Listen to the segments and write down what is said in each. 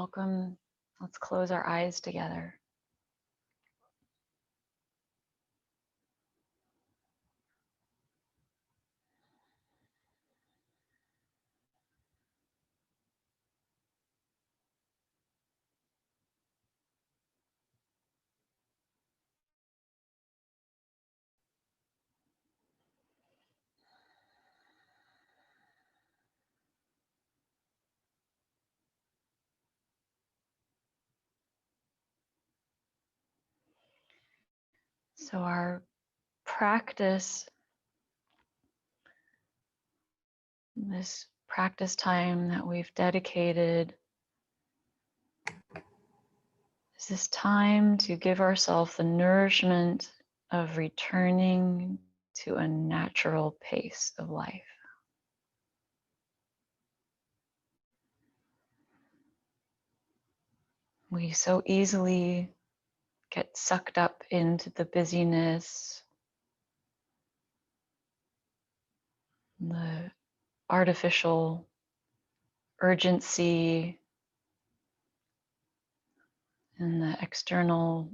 welcome. Let's close our eyes together. So our practice, this practice time that we've dedicated, is this time to give ourselves the nourishment of returning to a natural pace of life. We so easily get sucked up into the busyness, the artificial urgency, and the external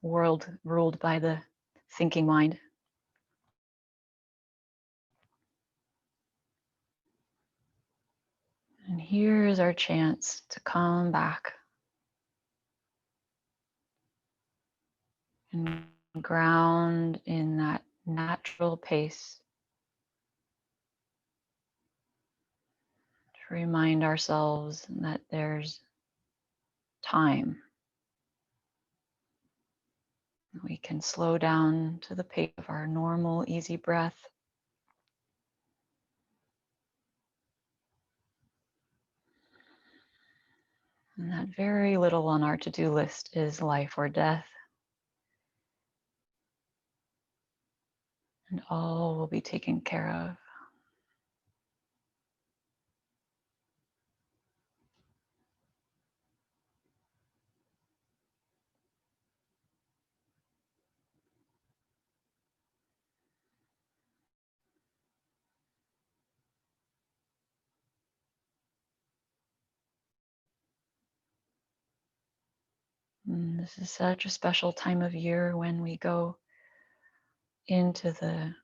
world ruled by the thinking mind. And here is our chance to come back and ground in that natural pace. To remind ourselves that there's time. We can slow down to the pace of our normal, easy breath. And that very little on our to-do list is life or death. And all will be taken care of. And this is such a special time of year when we go into the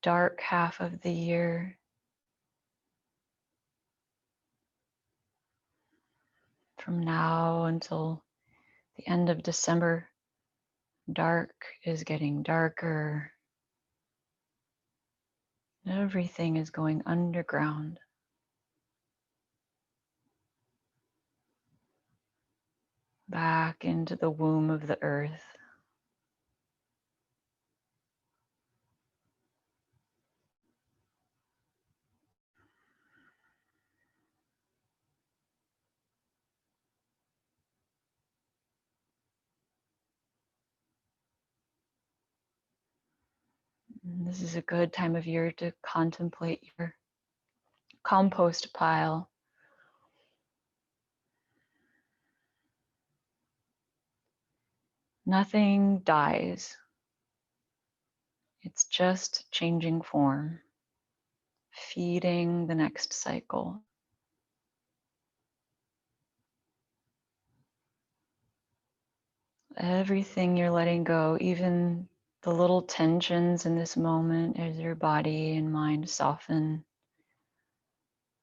dark half of the year. From now until the end of December, dark is getting darker. Everything is going underground. Back into the womb of the earth. And this is a good time of year to contemplate your compost pile. Nothing dies. It's just changing form, feeding the next cycle. Everything you're letting go, even the little tensions in this moment as your body and mind soften,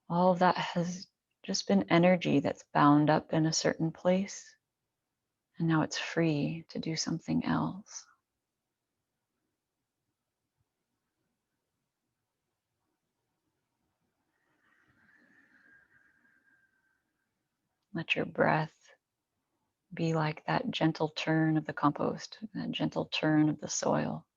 all of that has just been energy that's bound up in a certain place. And now it's free to do something else. Let your breath be like that gentle turn of the compost, that gentle turn of the soil.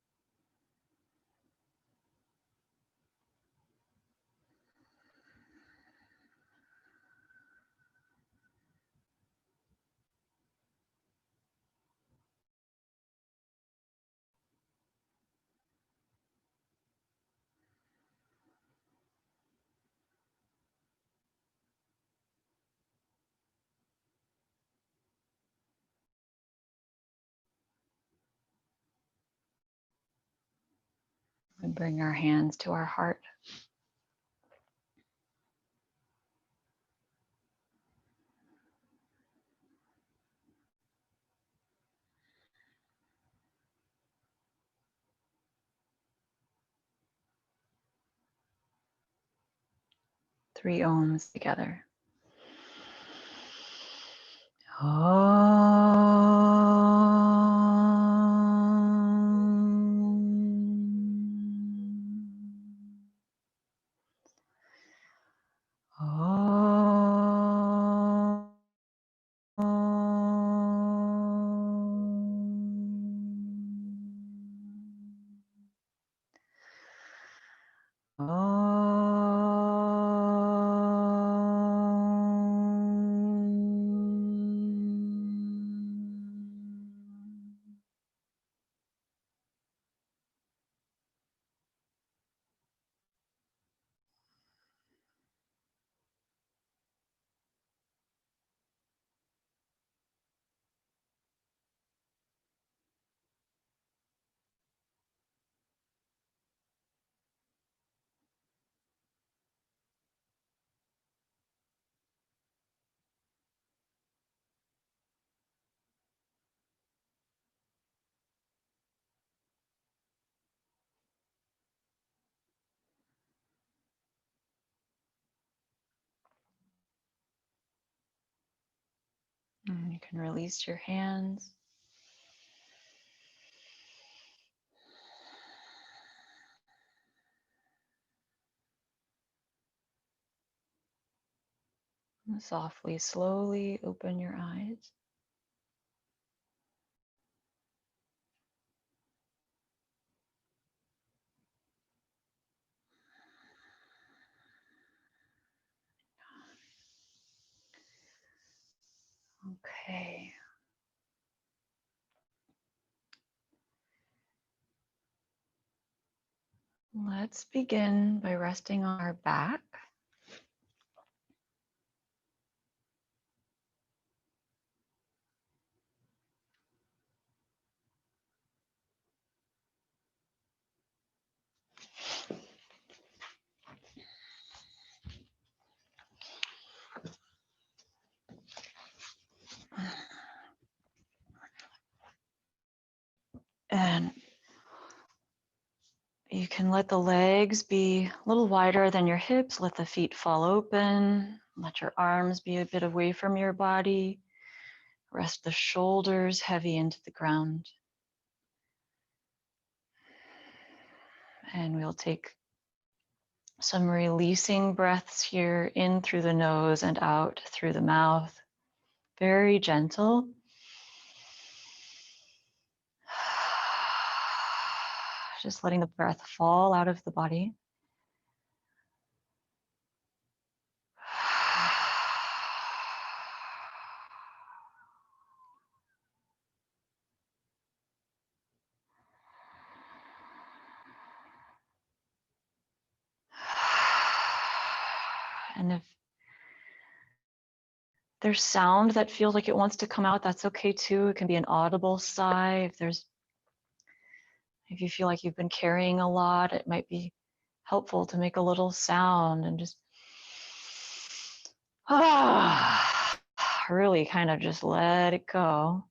We bring our hands to our heart. 3 ohms together. And you can release your hands. And softly, slowly open your eyes. Okay. Let's begin by resting on our back. And you can let the legs be a little wider than your hips. Let the feet fall open. Let your arms be a bit away from your body. Rest the shoulders heavy into the ground. And we'll take some releasing breaths here, in through the nose and out through the mouth. Very gentle. Just letting the breath fall out of the body. And if there's sound that feels like it wants to come out, that's okay too. It can be an audible sigh. If you feel like you've been carrying a lot, it might be helpful to make a little sound and just really kind of just let it go.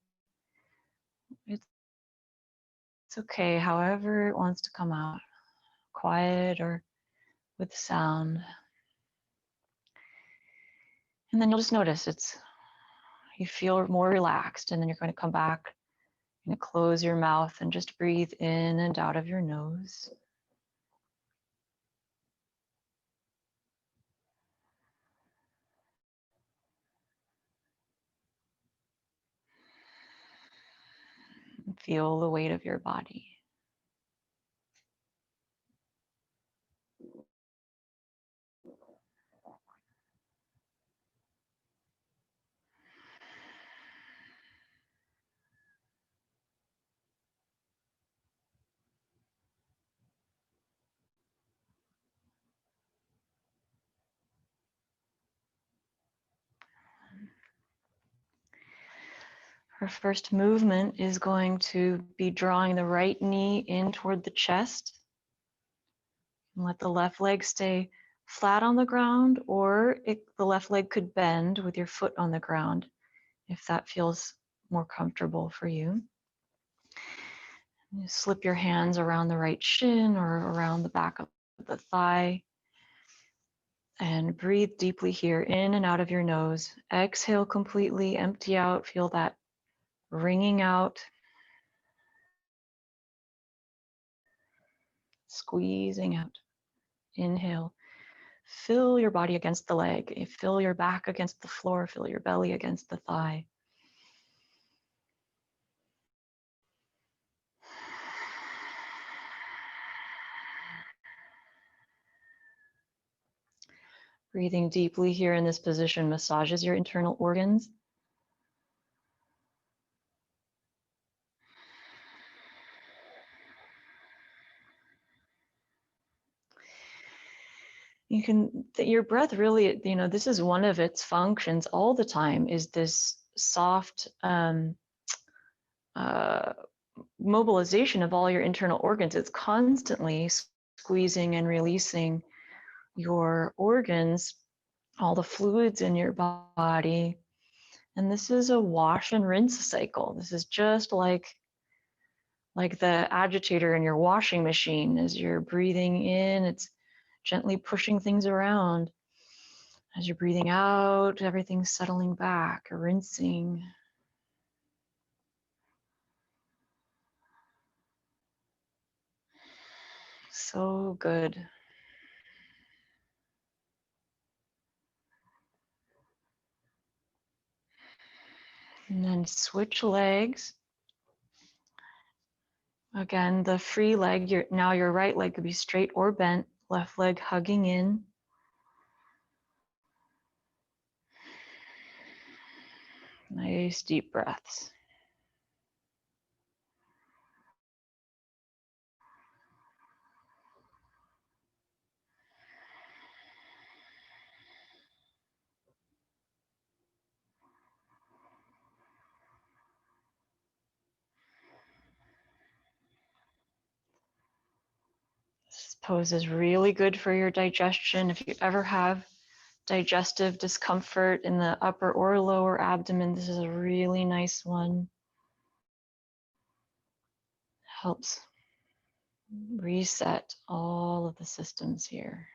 It's okay, however it wants to come out, quiet or with sound. And then you'll just notice you feel more relaxed, and then you're going to come back and close your mouth and just breathe in and out of your nose. And feel the weight of your body. Our first movement is going to be drawing the right knee in toward the chest. And let the left leg stay flat on the ground, or the left leg could bend with your foot on the ground if that feels more comfortable for you. You slip your hands around the right shin or around the back of the thigh. And breathe deeply here, in and out of your nose. Exhale completely, empty out, feel that wringing out. Squeezing out. Inhale. Fill your body against the leg. Fill your back against the floor. Fill your belly against the thigh. Breathing deeply here in this position massages your internal organs. Your breath really, this is one of its functions all the time, is this soft mobilization of all your internal organs. It's constantly squeezing and releasing your organs, all the fluids in your body. And this is a wash and rinse cycle. This is just like the agitator in your washing machine. As you're breathing in, it's gently pushing things around. As you're breathing out, everything's settling back, rinsing. So good. And then switch legs. Again, the free leg, now your right leg could be straight or bent, left leg hugging in. Nice deep breaths. This pose is really good for your digestion. If you ever have digestive discomfort in the upper or lower abdomen, this is a really nice one. Helps reset all of the systems here.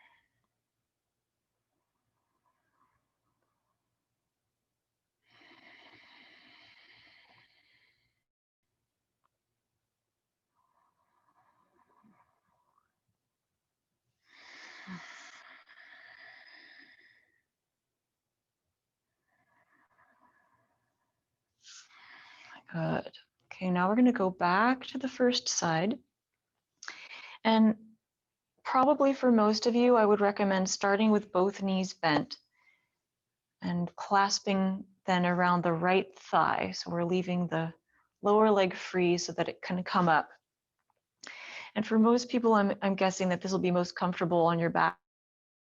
Good. Okay, now we're going to go back to the first side. And probably for most of you, I would recommend starting with both knees bent and clasping then around the right thigh. So we're leaving the lower leg free so that it can come up. And for most people, I'm guessing that this will be most comfortable on your back,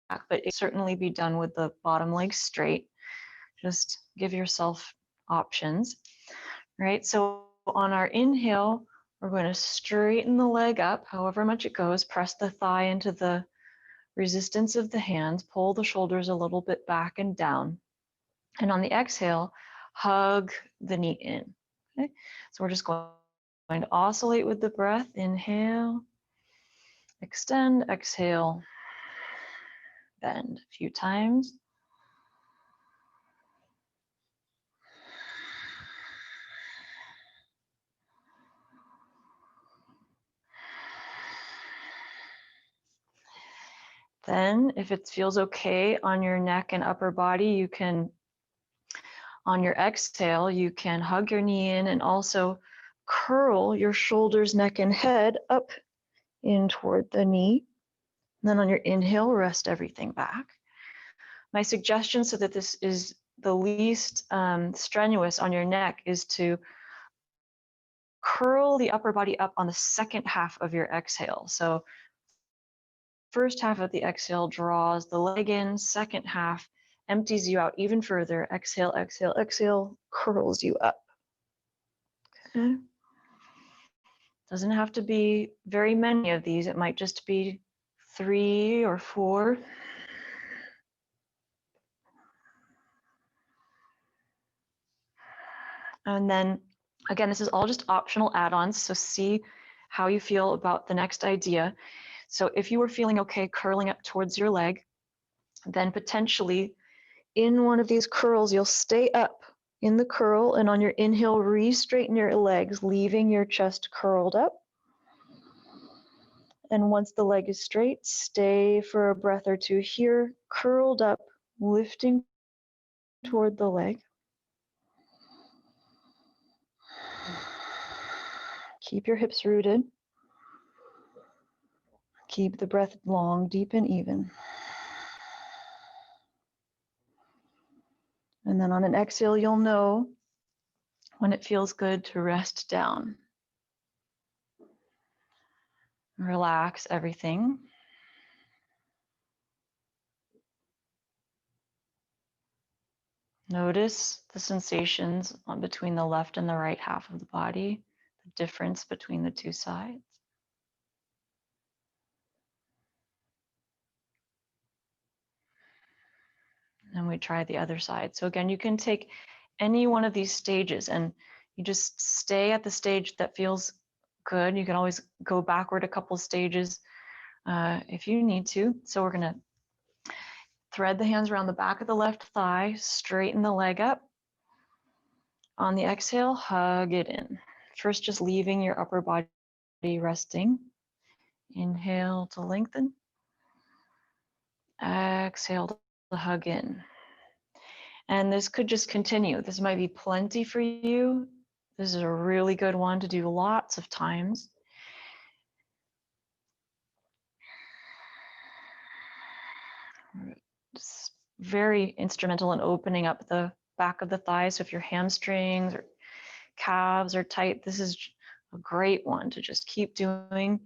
but it certainly be done with the bottom leg straight. Just give yourself options, right? So on our inhale, we're going to straighten the leg up, however much it goes, press the thigh into the resistance of the hands, pull the shoulders a little bit back and down. And on the exhale, hug the knee in. Okay? So we're just going to oscillate with the breath. Inhale, extend, exhale, bend a few times. Then, if it feels okay on your neck and upper body, you can, on your exhale, you can hug your knee in and also curl your shoulders, neck, and head up in toward the knee. And then on your inhale, rest everything back. My suggestion, so that this is the least strenuous on your neck, is to curl the upper body up on the second half of your exhale. So first half of the exhale draws the leg in, second half empties you out even further. Exhale, exhale, exhale, curls you up. Okay. Doesn't have to be very many of these. It might just be 3 or 4. And then, again, this is all just optional add-ons, so see how you feel about the next idea. So if you were feeling okay curling up towards your leg, Then potentially in one of these curls, you'll stay up in the curl, and on your inhale, re-straighten your legs, leaving your chest curled up. And once the leg is straight, stay for a breath or two here, curled up, lifting toward the leg. Keep your hips rooted. Keep the breath long, deep, and even. And then on an exhale, you'll know when it feels good to rest down. Relax everything. Notice the sensations between the left and the right half of the body, the difference between the two sides. And we try the other side. So again, you can take any one of these stages and you just stay at the stage that feels good. You can always go backward a couple stages if you need to. So we're gonna thread the hands around the back of the left thigh, straighten the leg up. On the exhale, hug it in. First, just leaving your upper body resting. Inhale to lengthen. Exhale to hug in. And this could just continue. This might be plenty for you. This is a really good one to do lots of times. It's very instrumental in opening up the back of the thighs. So if your hamstrings or calves are tight, this is a great one to just keep doing.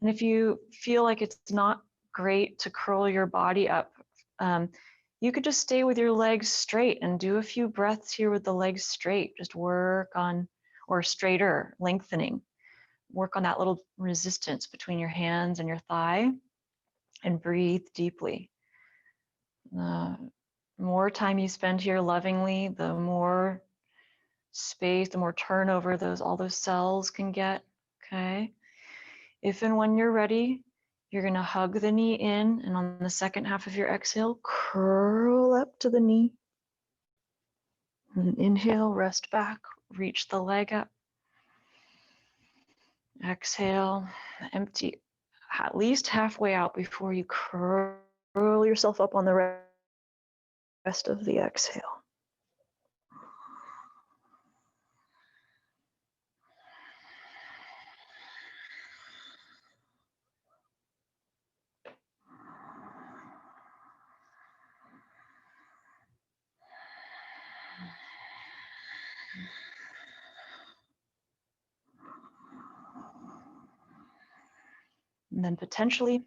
And if you feel like it's not great to curl your body up, you could just stay with your legs straight and do a few breaths here with the legs straight. Just work on, or straighter, lengthening. Work on that little resistance between your hands and your thigh and breathe deeply. The more time you spend here lovingly, the more space, the more turnover all those cells can get, okay? If and when you're ready, you're gonna hug the knee in, and on the second half of your exhale, curl up to the knee. And inhale, rest back, reach the leg up. Exhale, empty at least halfway out before you curl yourself up on the rest of the exhale. And then potentially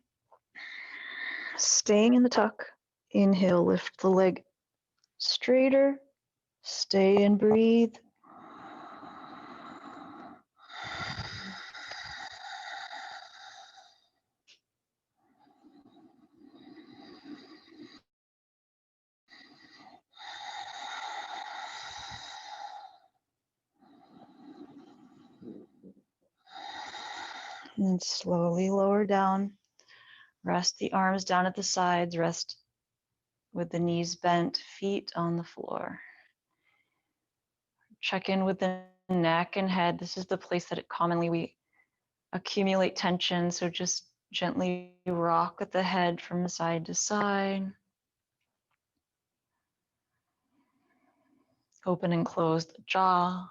staying in the tuck, inhale, lift the leg straighter, stay and breathe. And then slowly lower down. Rest the arms down at the sides. Rest with the knees bent, feet on the floor. Check in with the neck and head. This is the place that we accumulate tension. So just gently rock with the head from side to side. Open and close the jaw.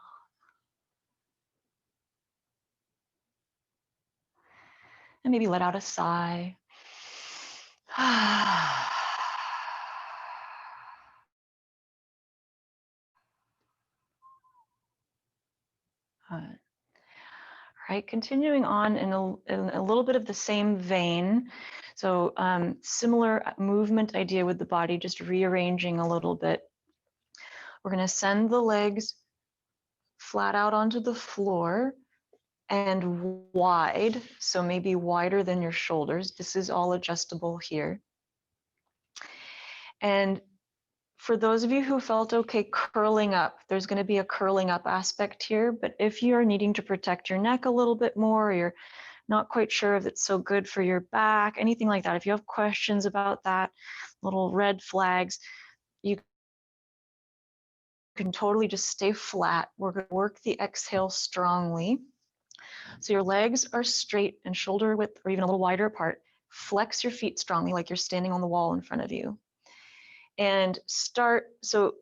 And maybe let out a sigh. Right, continuing on in a little bit of the same vein. So similar movement idea with the body, just rearranging a little bit. We're going to send the legs flat out onto the floor and wide, so maybe wider than your shoulders. This is all adjustable here. And for those of you who felt okay curling up, there's going to be a curling up aspect here, but if you're needing to protect your neck a little bit more, or you're not quite sure if it's so good for your back, anything like that. If you have questions about that, little red flags, you can totally just stay flat. We're going to work the exhale strongly. So your legs are straight and shoulder width or even a little wider apart. Flex your feet strongly like you're standing on the wall in front of you. And start, so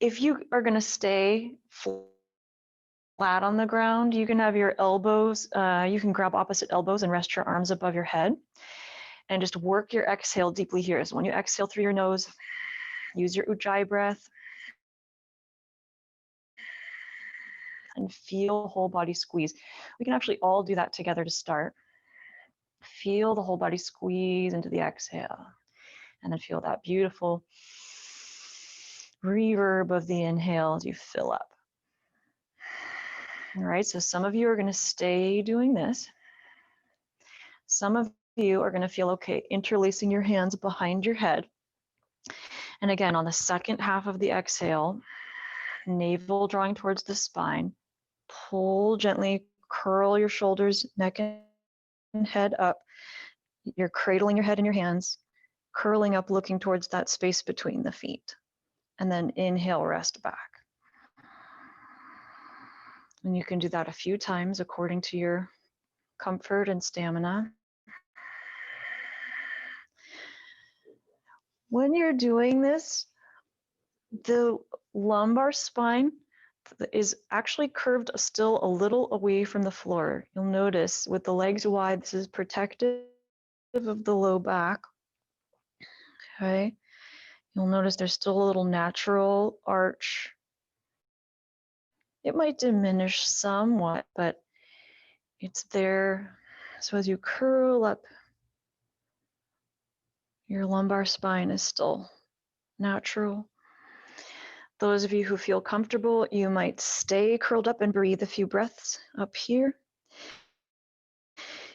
if you are going to stay flat on the ground, you can have your elbows, you can grab opposite elbows and rest your arms above your head and just work your exhale deeply here. So when you exhale through your nose, use your Ujjayi breath and feel whole body squeeze. We can actually all do that together to start. Feel the whole body squeeze into the exhale, and then feel that beautiful reverb of the inhale as you fill up. All right, so some of you are going to stay doing this. Some of you are going to feel okay interlacing your hands behind your head. And again, on the second half of the exhale, navel drawing towards the spine, pull gently, curl your shoulders, neck and head up. You're cradling your head in your hands, curling up, looking towards that space between the feet. And then inhale, rest back. And you can do that a few times according to your comfort and stamina. When you're doing this, the lumbar spine is actually curved still a little away from the floor. You'll notice with the legs wide, this is protective of the low back. Okay. You'll notice there's still a little natural arch. It might diminish somewhat, but it's there. So as you curl up, your lumbar spine is still natural. Those of you who feel comfortable, you might stay curled up and breathe a few breaths up here.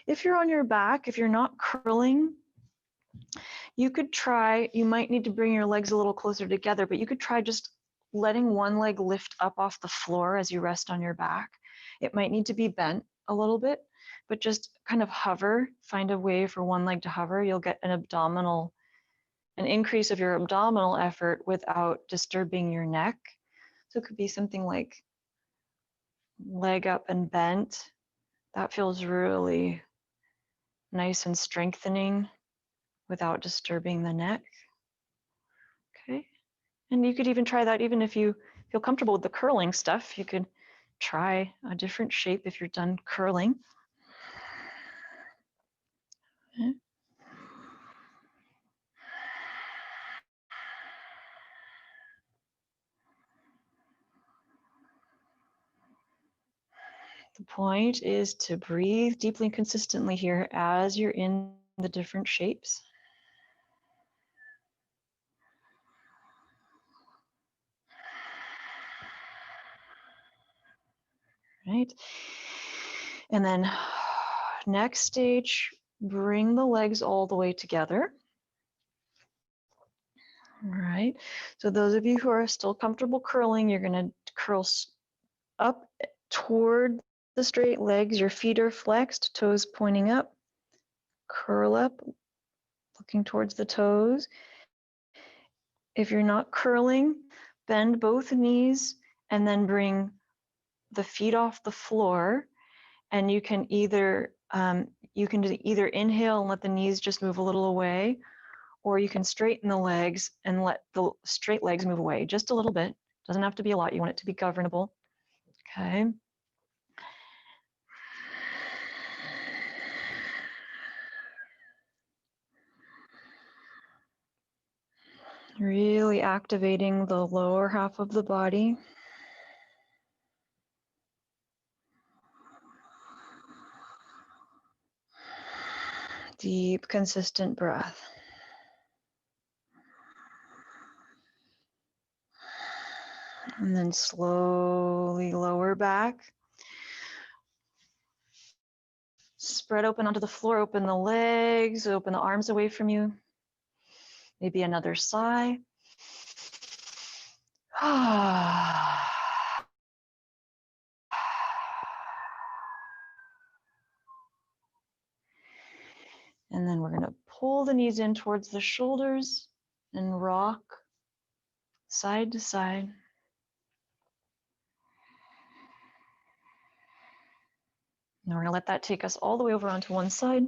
If you're on your back, if you're not curling, you could try, you might need to bring your legs a little closer together, but you could try just letting one leg lift up off the floor as you rest on your back. It might need to be bent a little bit, but just kind of hover, find a way for one leg to hover. You'll get an increase of your abdominal effort without disturbing your neck. So it could be something like leg up and bent. That feels really nice and strengthening without disturbing the neck. Okay. And you could even try that even if you feel comfortable with the curling stuff. You could try a different shape if you're done curling. Okay. The point is to breathe deeply and consistently here as you're in the different shapes. Right. And then next stage, bring the legs all the way together. All right. So those of you who are still comfortable curling, you're going to curl up toward the straight legs. Your feet are flexed, toes pointing up. Curl up, looking towards the toes. If you're not curling, bend both knees and then bring the feet off the floor. And you can either inhale and let the knees just move a little away, or you can straighten the legs and let the straight legs move away just a little bit. Doesn't have to be a lot. You want it to be governable. Okay. Really activating the lower half of the body. Deep, consistent breath. And then slowly lower back. Spread open onto the floor, open the legs, open the arms away from you. Maybe another sigh. And then we're going to pull the knees in towards the shoulders and rock side to side. And we're going to let that take us all the way over onto one side.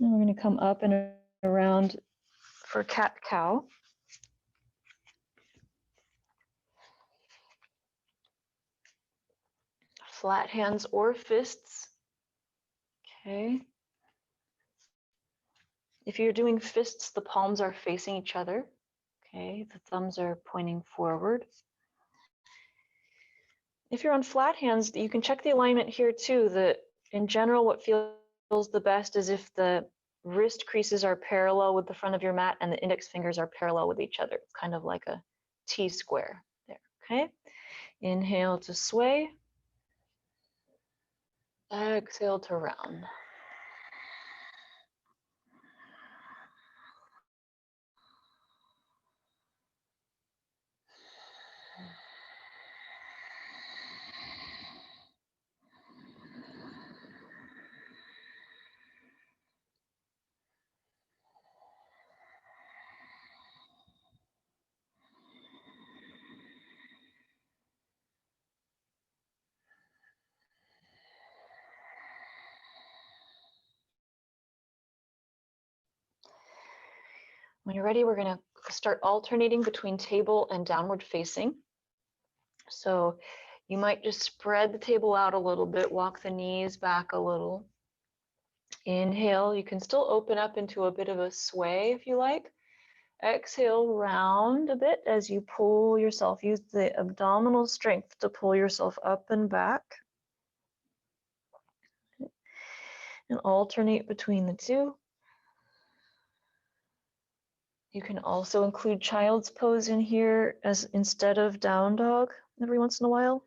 And we're going to come up and around for cat-cow. Flat hands or fists. Okay. If you're doing fists, the palms are facing each other. Okay, the thumbs are pointing forward. If you're on flat hands, you can check the alignment here too. That in general, what feels the best is if the wrist creases are parallel with the front of your mat and the index fingers are parallel with each other. It's kind of like a T-square there, okay? Inhale to sway. Exhale to round. When you're ready, we're going to start alternating between table and downward facing. So you might just spread the table out a little bit, walk the knees back a little. Inhale, you can still open up into a bit of a sway if you like. Exhale, round a bit as you pull yourself. Use the abdominal strength to pull yourself up and back. And alternate between the two. You can also include child's pose in here as instead of down dog every once in a while.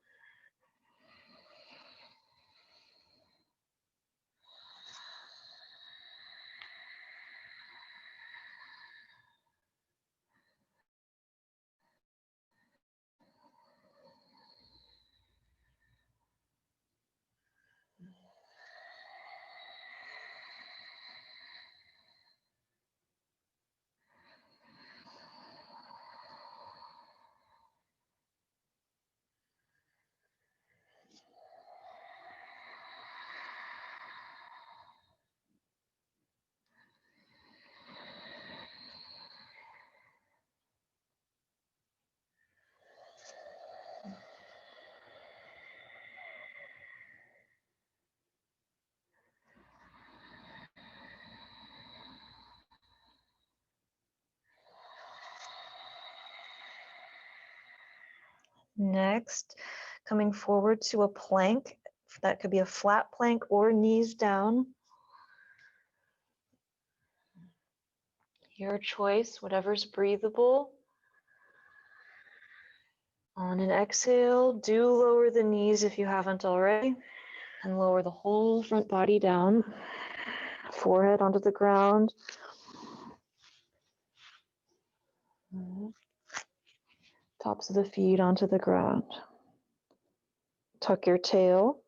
Next, coming forward to a plank. That could be a flat plank or knees down. Your choice, whatever's breathable. On an exhale, do lower the knees if you haven't already, and lower the whole front body down. Forehead onto the ground. Tops of the feet onto the ground. Tuck your tail.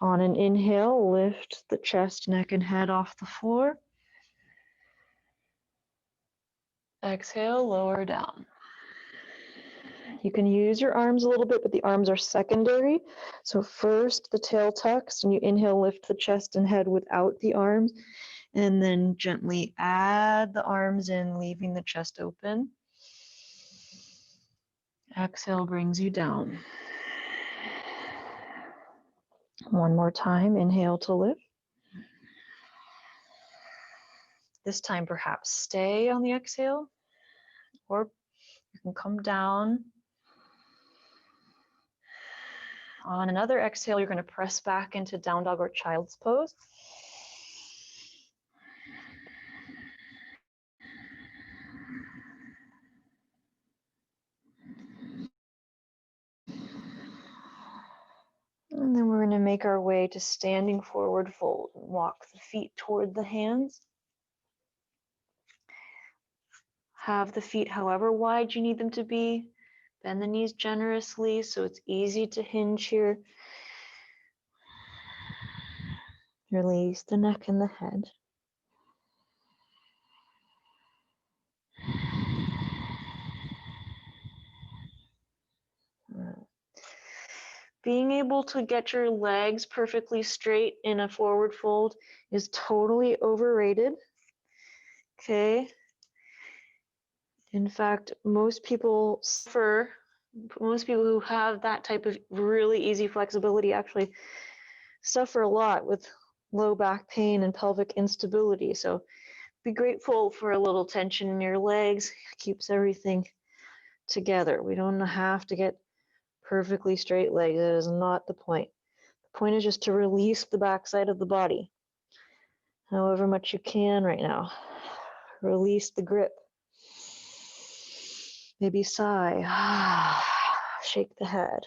On an inhale, lift the chest, neck, and head off the floor. Exhale, lower down. You can use your arms a little bit, but the arms are secondary. So first the tail tucks, and you inhale, lift the chest and head without the arms, and then gently add the arms in, leaving the chest open. Exhale brings you down. One more time, inhale to lift. This time perhaps stay on the exhale, or you can come down. On another exhale, you're going to press back into down dog or child's pose. And then we're going to make our way to standing forward fold. Walk the feet toward the hands. Have the feet however wide you need them to be. Bend the knees generously so it's easy to hinge here. Release the neck and the head. Being able to get your legs perfectly straight in a forward fold is totally overrated. Okay. In fact, most people who have that type of really easy flexibility actually suffer a lot with low back pain and pelvic instability. So be grateful for a little tension in your legs. It keeps everything together. We don't have to get perfectly straight legs. That is not the point. The point is just to release the backside of the body, however much you can right now. Release the grip. Maybe sigh. Shake the head.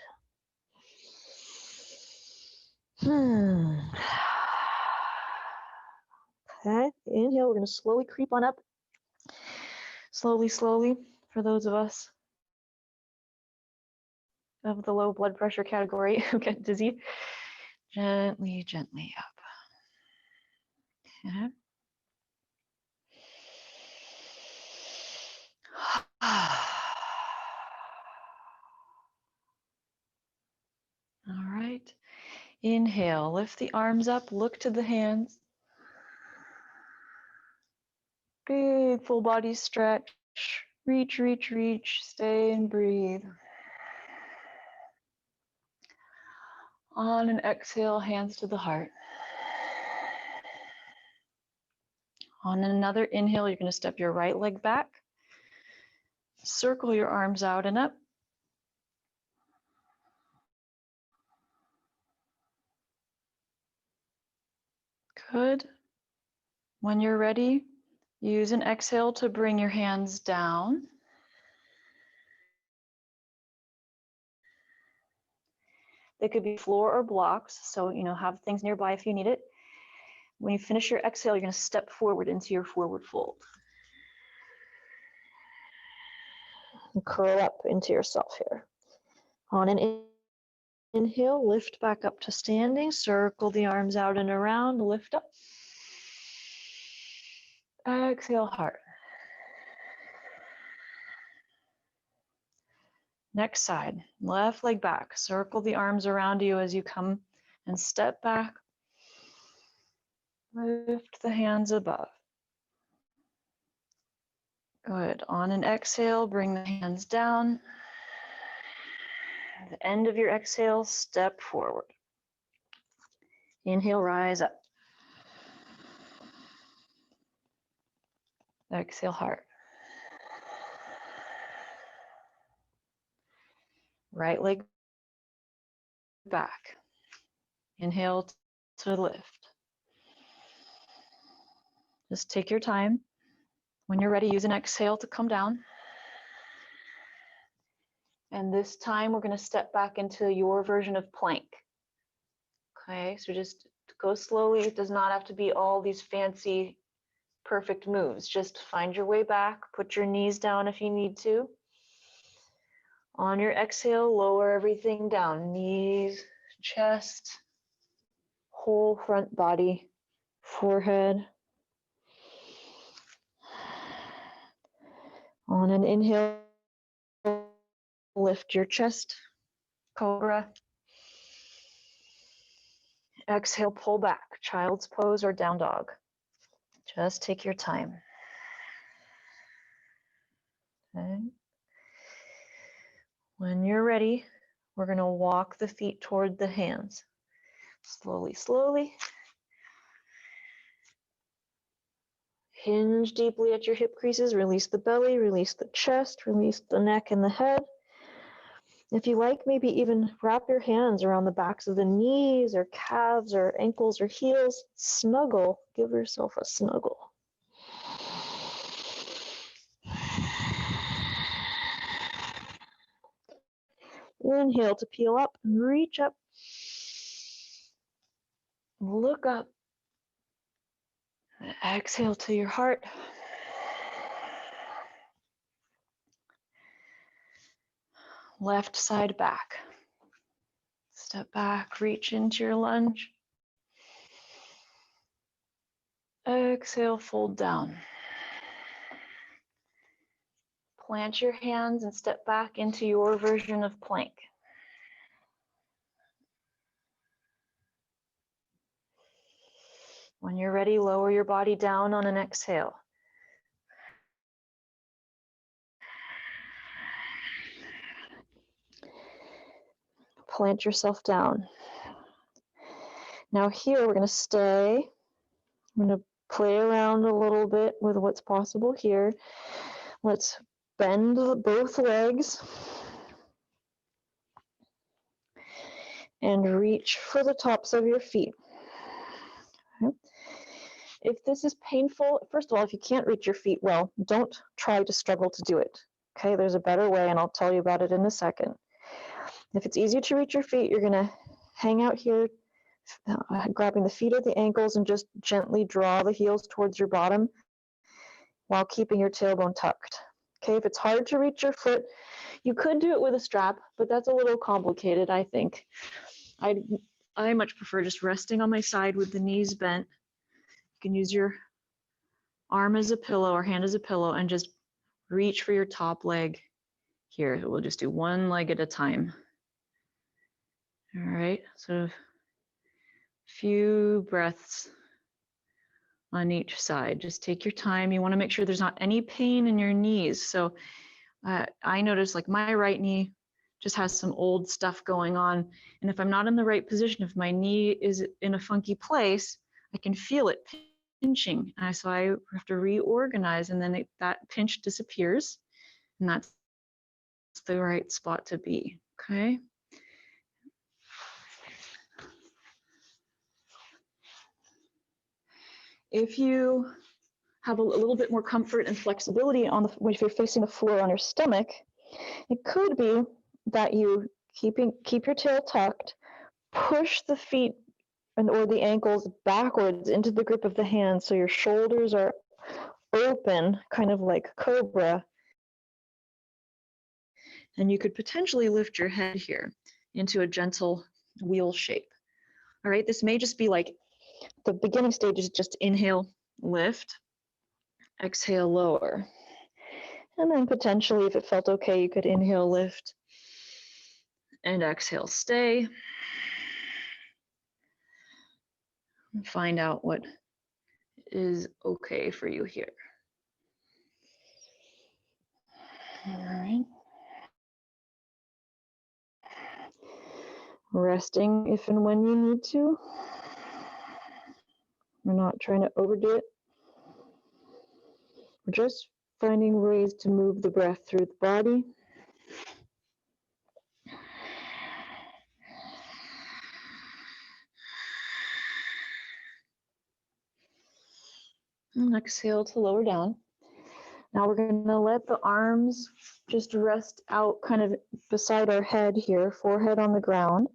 Okay, inhale, we're going to slowly creep on up. Slowly, slowly, for those of us of the low blood pressure category who get dizzy. Gently, gently up. Okay. All right. Inhale, lift the arms up, look to the hands. Big full body stretch. Reach, reach, reach. Stay and breathe. On an exhale, hands to the heart. On another inhale, you're going to step your right leg back. Circle your arms out and up. Good. When you're ready, use an exhale to bring your hands down. They could be floor or blocks, so have things nearby if you need it. When you finish your exhale, you're going to step forward into your forward fold. And curl up into yourself here. On an inhale, lift back up to standing. Circle the arms out and around. Lift up. Exhale, heart. Next side, left leg back. Circle the arms around you as you come and step back. Lift the hands above. Good. On an exhale, bring the hands down. At the end of your exhale, step forward. Inhale, rise up. Exhale, heart. Right leg back. Inhale to lift. Just take your time. When you're ready, use an exhale to come down. And this time we're going to step back into your version of plank. Okay, so just go slowly. It does not have to be all these fancy, perfect moves. Just find your way back. Put your knees down if you need to. On your exhale, lower everything down. Knees, chest, whole front body, forehead. On an inhale, lift your chest, cobra. Exhale, pull back, child's pose or down dog. Just take your time. Okay. When you're ready, we're going to walk the feet toward the hands. Slowly, slowly. Hinge deeply at your hip creases. Release the belly, release the chest, release the neck and the head. If you like, maybe even wrap your hands around the backs of the knees or calves or ankles or heels. Snuggle. Give yourself a snuggle. Inhale to peel up and reach up. Look up. Exhale to your heart. Left side back. Step back, reach into your lunge. Exhale, fold down. Plant your hands and step back into your version of plank. When you're ready, lower your body down on an exhale. Plant yourself down. Now here we're going to stay. I'm going to play around a little bit with what's possible here. Let's bend both legs and reach for the tops of your feet. Okay. If this is painful, first of all, if you can't reach your feet well, don't try to struggle to do it. Okay, there's a better way, and I'll tell you about it in a second. If it's easier to reach your feet, you're going to hang out here, grabbing the feet at the ankles and just gently draw the heels towards your bottom while keeping your tailbone tucked. Okay, if it's hard to reach your foot, you could do it with a strap, but that's a little complicated, I think. I much prefer just resting on my side with the knees bent. You can use your arm as a pillow or hand as a pillow and just reach for your top leg here. We'll just do one leg at a time. All right, so a few breaths on each side. Just take your time. You want to make sure there's not any pain in your knees. So I notice like my right knee just has some old stuff going on. And if I'm not in the right position, if my knee is in a funky place, I can feel it pinching. So I have to reorganize, and then that pinch disappears. And that's the right spot to be, okay? If you have a little bit more comfort and flexibility if you're facing the floor on your stomach, it could be that you keep your tail tucked, push the feet or the ankles backwards into the grip of the hands so your shoulders are open, kind of like cobra. And you could potentially lift your head here into a gentle wheel shape. All right, this may just be like the beginning stage is just inhale, lift, exhale, lower. And then potentially, if it felt okay, you could inhale, lift, and exhale, stay. And find out what is okay for you here. All right. Resting if and when you need to. We're not trying to overdo it. We're just finding ways to move the breath through the body. And exhale to lower down. Now we're going to let the arms just rest out kind of beside our head here, forehead on the ground.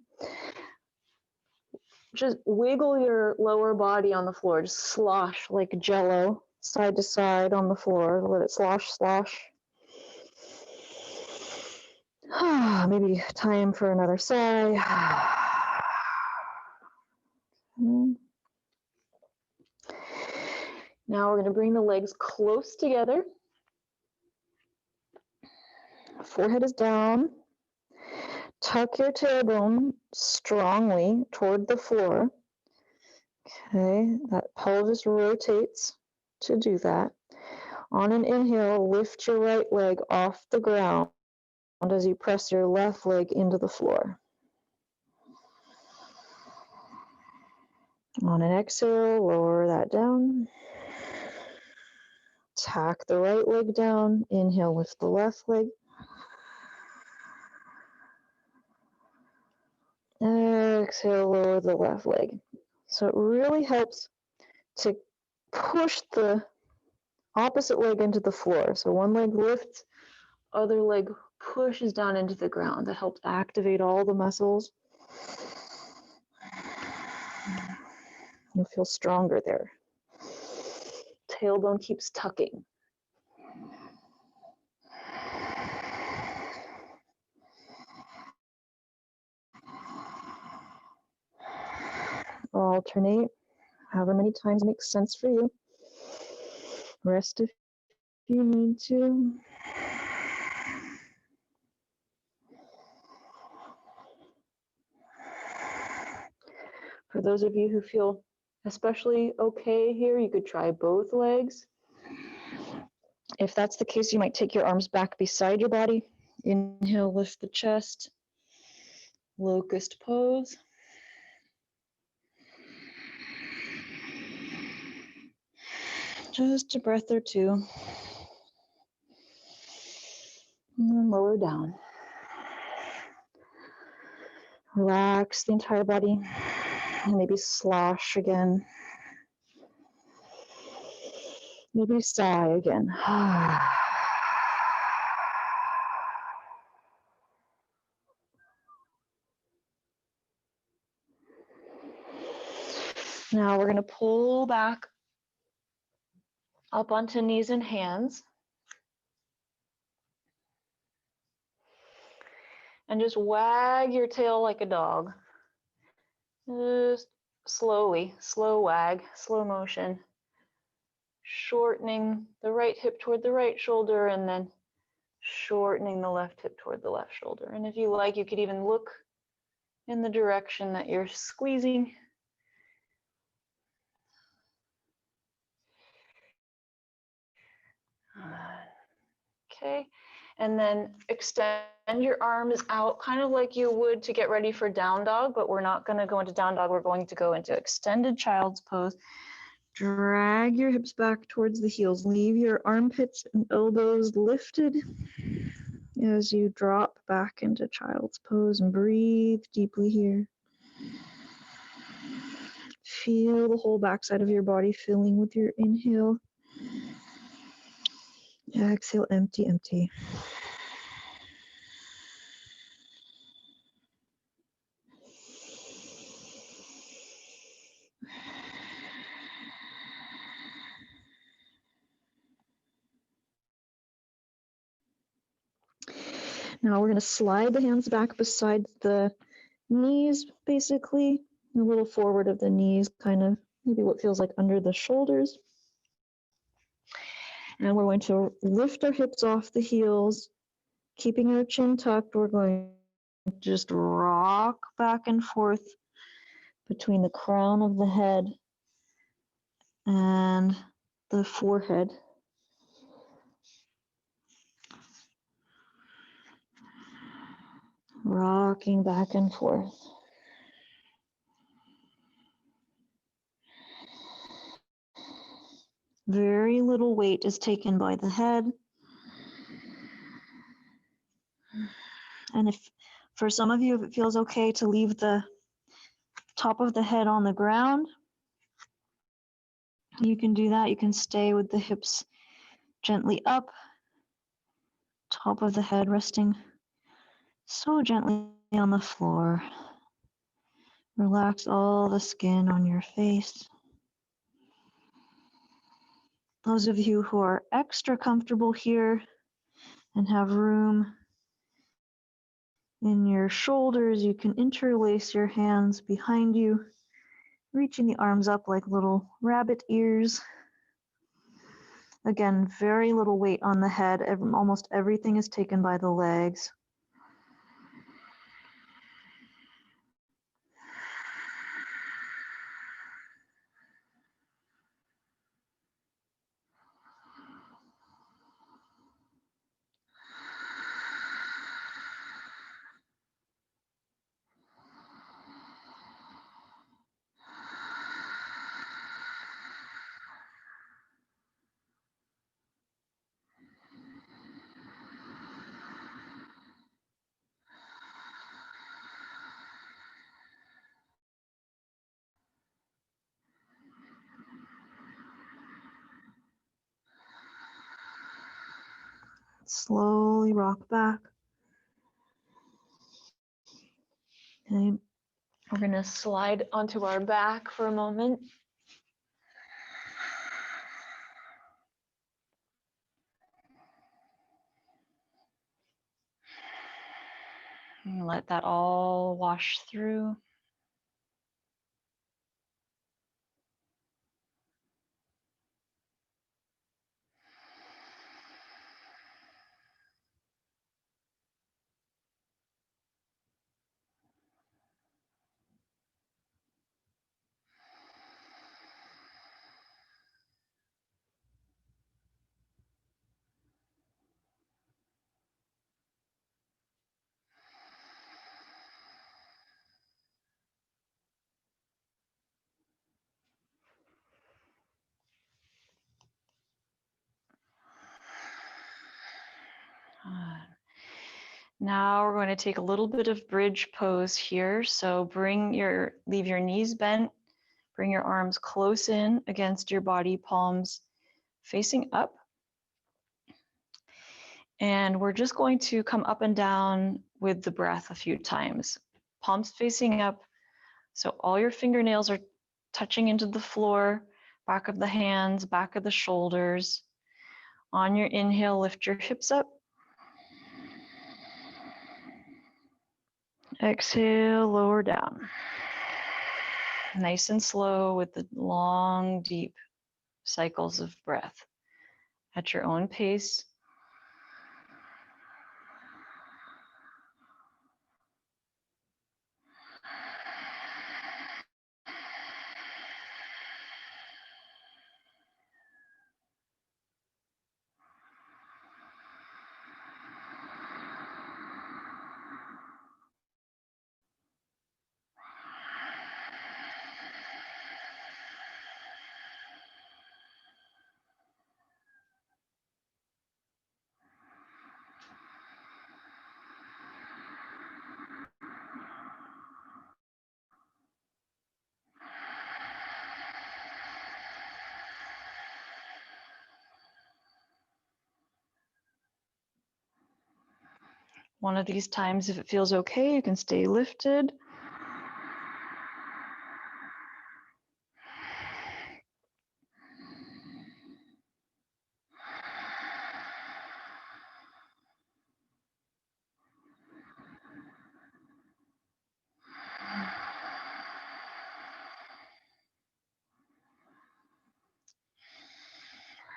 Just wiggle your lower body on the floor, just slosh like jello, side to side on the floor. Let it slosh, slosh. Maybe time for another sigh. Now we're going to bring the legs close together. Forehead is down. Tuck your tailbone strongly toward the floor. Okay, that pelvis rotates to do that. On an inhale, lift your right leg off the ground as you press your left leg into the floor. On an exhale, lower that down. Tack the right leg down. Inhale, lift the left leg. Exhale, lower the left leg. So it really helps to push the opposite leg into the floor. So one leg lifts, other leg pushes down into the ground. That helps activate all the muscles. You'll feel stronger there. Tailbone keeps tucking. Alternate however many times makes sense for you. Rest if you need to. For those of you who feel especially okay here, you could try both legs. If that's the case, you might take your arms back beside your body. Inhale, lift the chest. Locust pose. Just a breath or two. And then lower down. Relax the entire body. And maybe slosh again. Maybe sigh again. Now we're going to pull back up onto knees and hands. And just wag your tail like a dog. Just slowly, slow wag, slow motion. Shortening the right hip toward the right shoulder and then shortening the left hip toward the left shoulder. And if you like, you could even look in the direction that you're squeezing. Okay, and then extend your arms out kind of like you would to get ready for down dog, but we're not going to go into down dog. We're going to go into extended child's pose. Drag your hips back towards the heels. Leave your armpits and elbows lifted as you drop back into child's pose and breathe deeply here. Feel the whole backside of your body filling with your inhale. Exhale, empty, empty. Now we're going to slide the hands back beside the knees, basically, a little forward of the knees, kind of maybe what feels like under the shoulders. And we're going to lift our hips off the heels, keeping our chin tucked. We're going to just rock back and forth between the crown of the head and the forehead. Rocking back and forth. Very little weight is taken by the head. And if for some of you, if it feels okay to leave the top of the head on the ground, you can do that. You can stay with the hips gently up, top of the head resting so gently on the floor. Relax all the skin on your face. Those of you who are extra comfortable here and have room in your shoulders, you can interlace your hands behind you, reaching the arms up like little rabbit ears. Again, very little weight on the head. Almost everything is taken by the legs. Slowly rock back. Okay. We're going to slide onto our back for a moment. And let that all wash through. Now we're going to take a little bit of bridge pose here. So leave your knees bent, bring your arms close in against your body, palms facing up. And we're just going to come up and down with the breath a few times. Palms facing up, so all your fingernails are touching into the floor, back of the hands, back of the shoulders. On your inhale, lift your hips up. Exhale, lower down. Nice and slow with the long, deep cycles of breath at your own pace. One of these times, if it feels okay, you can stay lifted.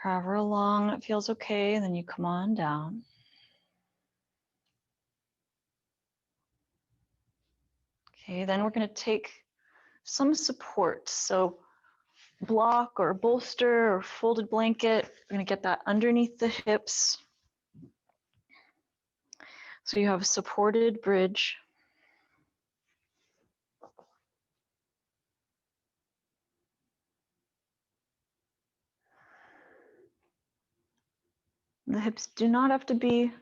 However long it feels okay, and then you come on down. Okay, then we're going to take some support. So block or bolster or folded blanket. We're going to get that underneath the hips. So you have a supported bridge. The hips do not have to be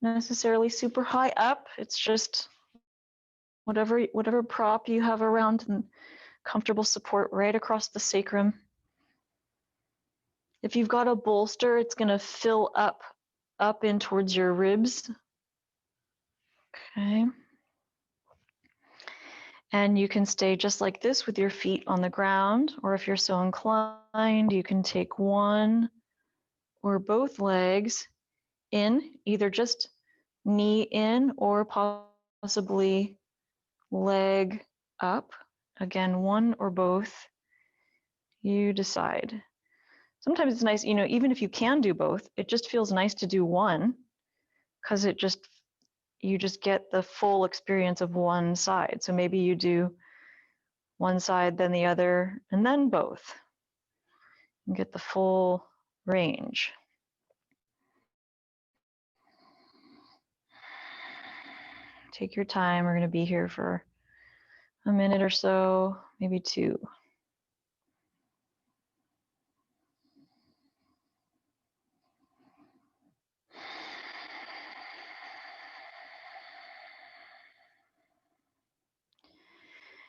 necessarily super high up. It's just whatever prop you have around and comfortable support right across the sacrum. If you've got a bolster, it's going to fill up in towards your ribs. Okay. And you can stay just like this with your feet on the ground, or if you're so inclined, you can take one or both legs in, either just knee in or possibly leg up. Again, one or both, you decide. Sometimes it's nice, even if you can do both, it just feels nice to do one, because you just get the full experience of one side. So maybe you do one side, then the other, and then both, and get the full range. Take your time. We're going to be here for a minute or so, maybe two.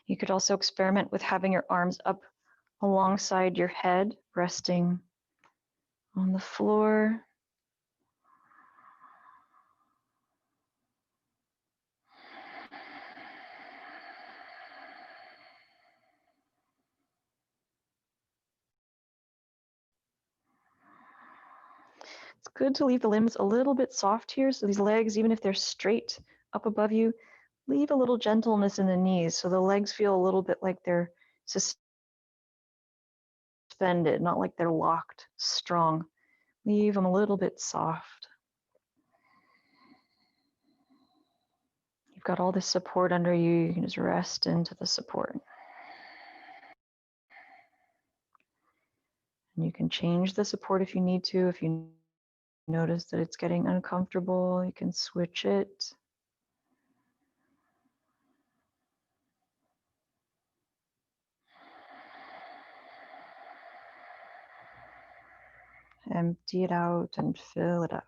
You could also experiment with having your arms up alongside your head, resting on the floor. It's good to leave the limbs a little bit soft here. So these legs, even if they're straight up above you, leave a little gentleness in the knees. So the legs feel a little bit like they're suspended, not like they're locked strong. Leave them a little bit soft. You've got all this support under you. You can just rest into the support. And you can change the support if you need to. If you notice that it's getting uncomfortable, you can switch it. Empty it out and fill it up.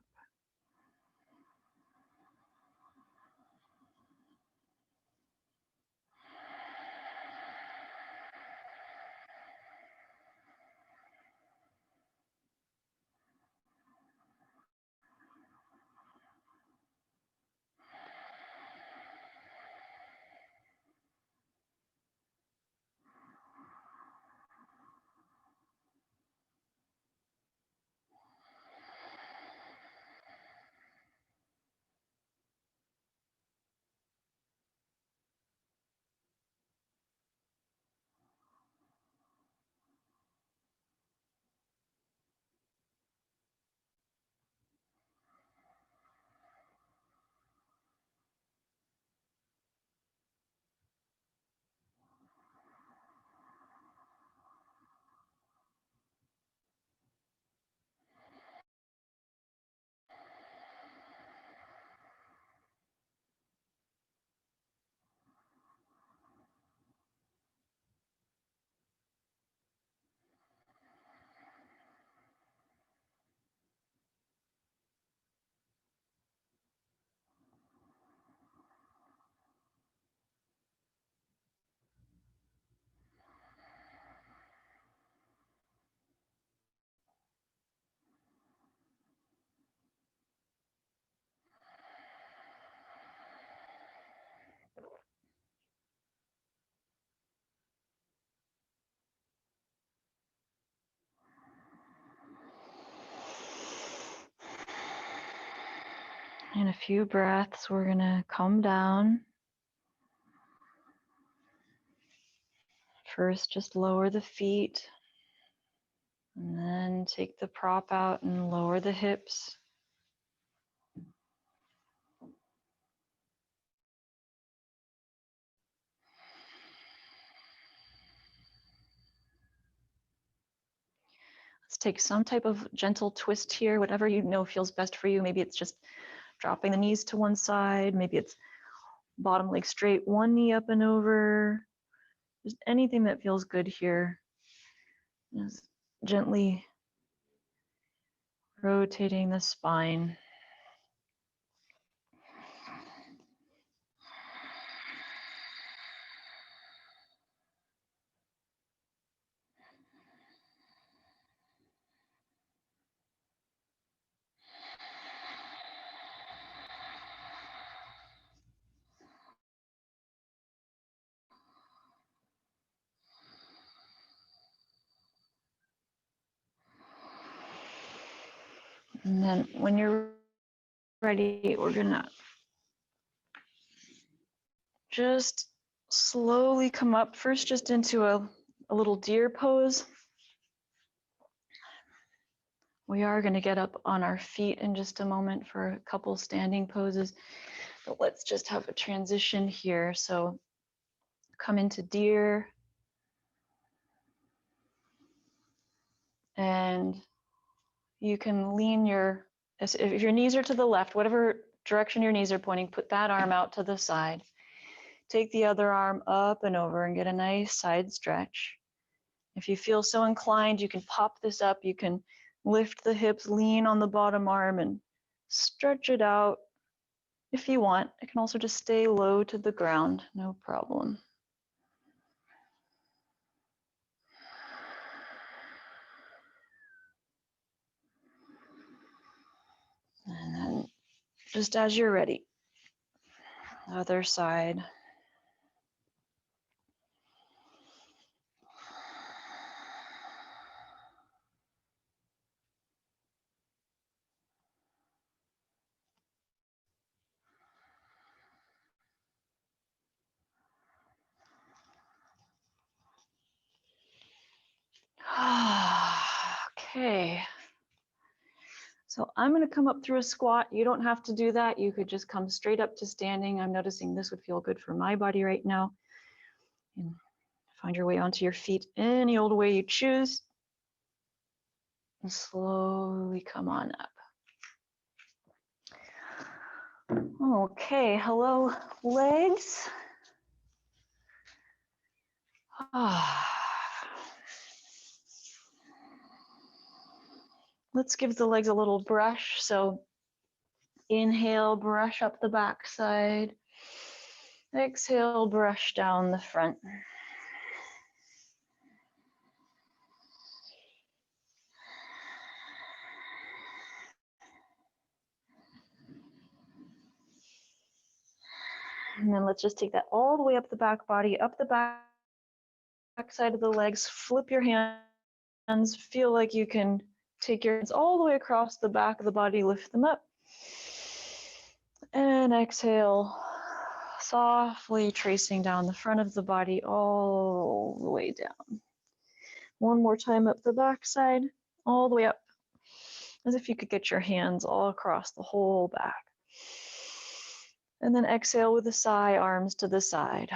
In a few breaths, we're going to come down. First, just lower the feet, and then take the prop out and lower the hips. Let's take some type of gentle twist here, whatever you know feels best for you. Maybe it's just dropping the knees to one side. Maybe it's bottom leg straight, one knee up and over. Just anything that feels good here. Just gently rotating the spine. And then when you're ready, we're gonna just slowly come up first just into a little deer pose. We are gonna get up on our feet in just a moment for a couple standing poses, but let's just have a transition here. So come into deer, and you can lean if your knees are to the left, whatever direction your knees are pointing, put that arm out to the side. Take the other arm up and over and get a nice side stretch. If you feel so inclined, you can pop this up. You can lift the hips, lean on the bottom arm and stretch it out if you want. It can also just stay low to the ground, no problem. And then just as you're ready, other side. Okay. So I'm going to come up through a squat. You don't have to do that. You could just come straight up to standing. I'm noticing this would feel good for my body right now. And find your way onto your feet any old way you choose. And slowly come on up. Okay, hello, legs. Let's give the legs a little brush. So inhale, brush up the backside. Exhale, brush down the front. And then let's just take that all the way up the back body, up the back side of the legs. Flip your hands. Feel like you can take your hands all the way across the back of the body, lift them up. And exhale, softly tracing down the front of the body all the way down. One more time up the back side, all the way up, as if you could get your hands all across the whole back. And then exhale with a sigh, arms to the side.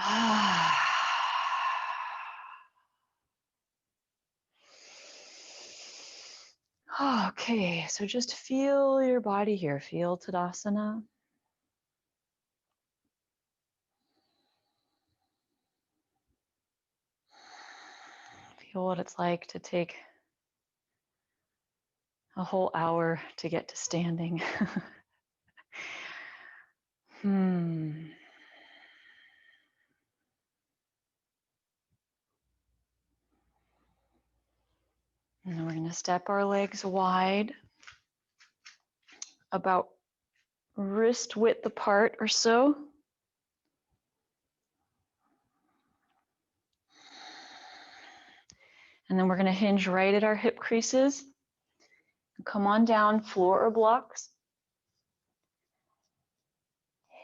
Okay, so just feel your body here. Feel Tadasana. Feel what it's like to take a whole hour to get to standing. And then we're going to step our legs wide, about wrist width apart or so. And then we're going to hinge right at our hip creases. Come on down, floor or blocks.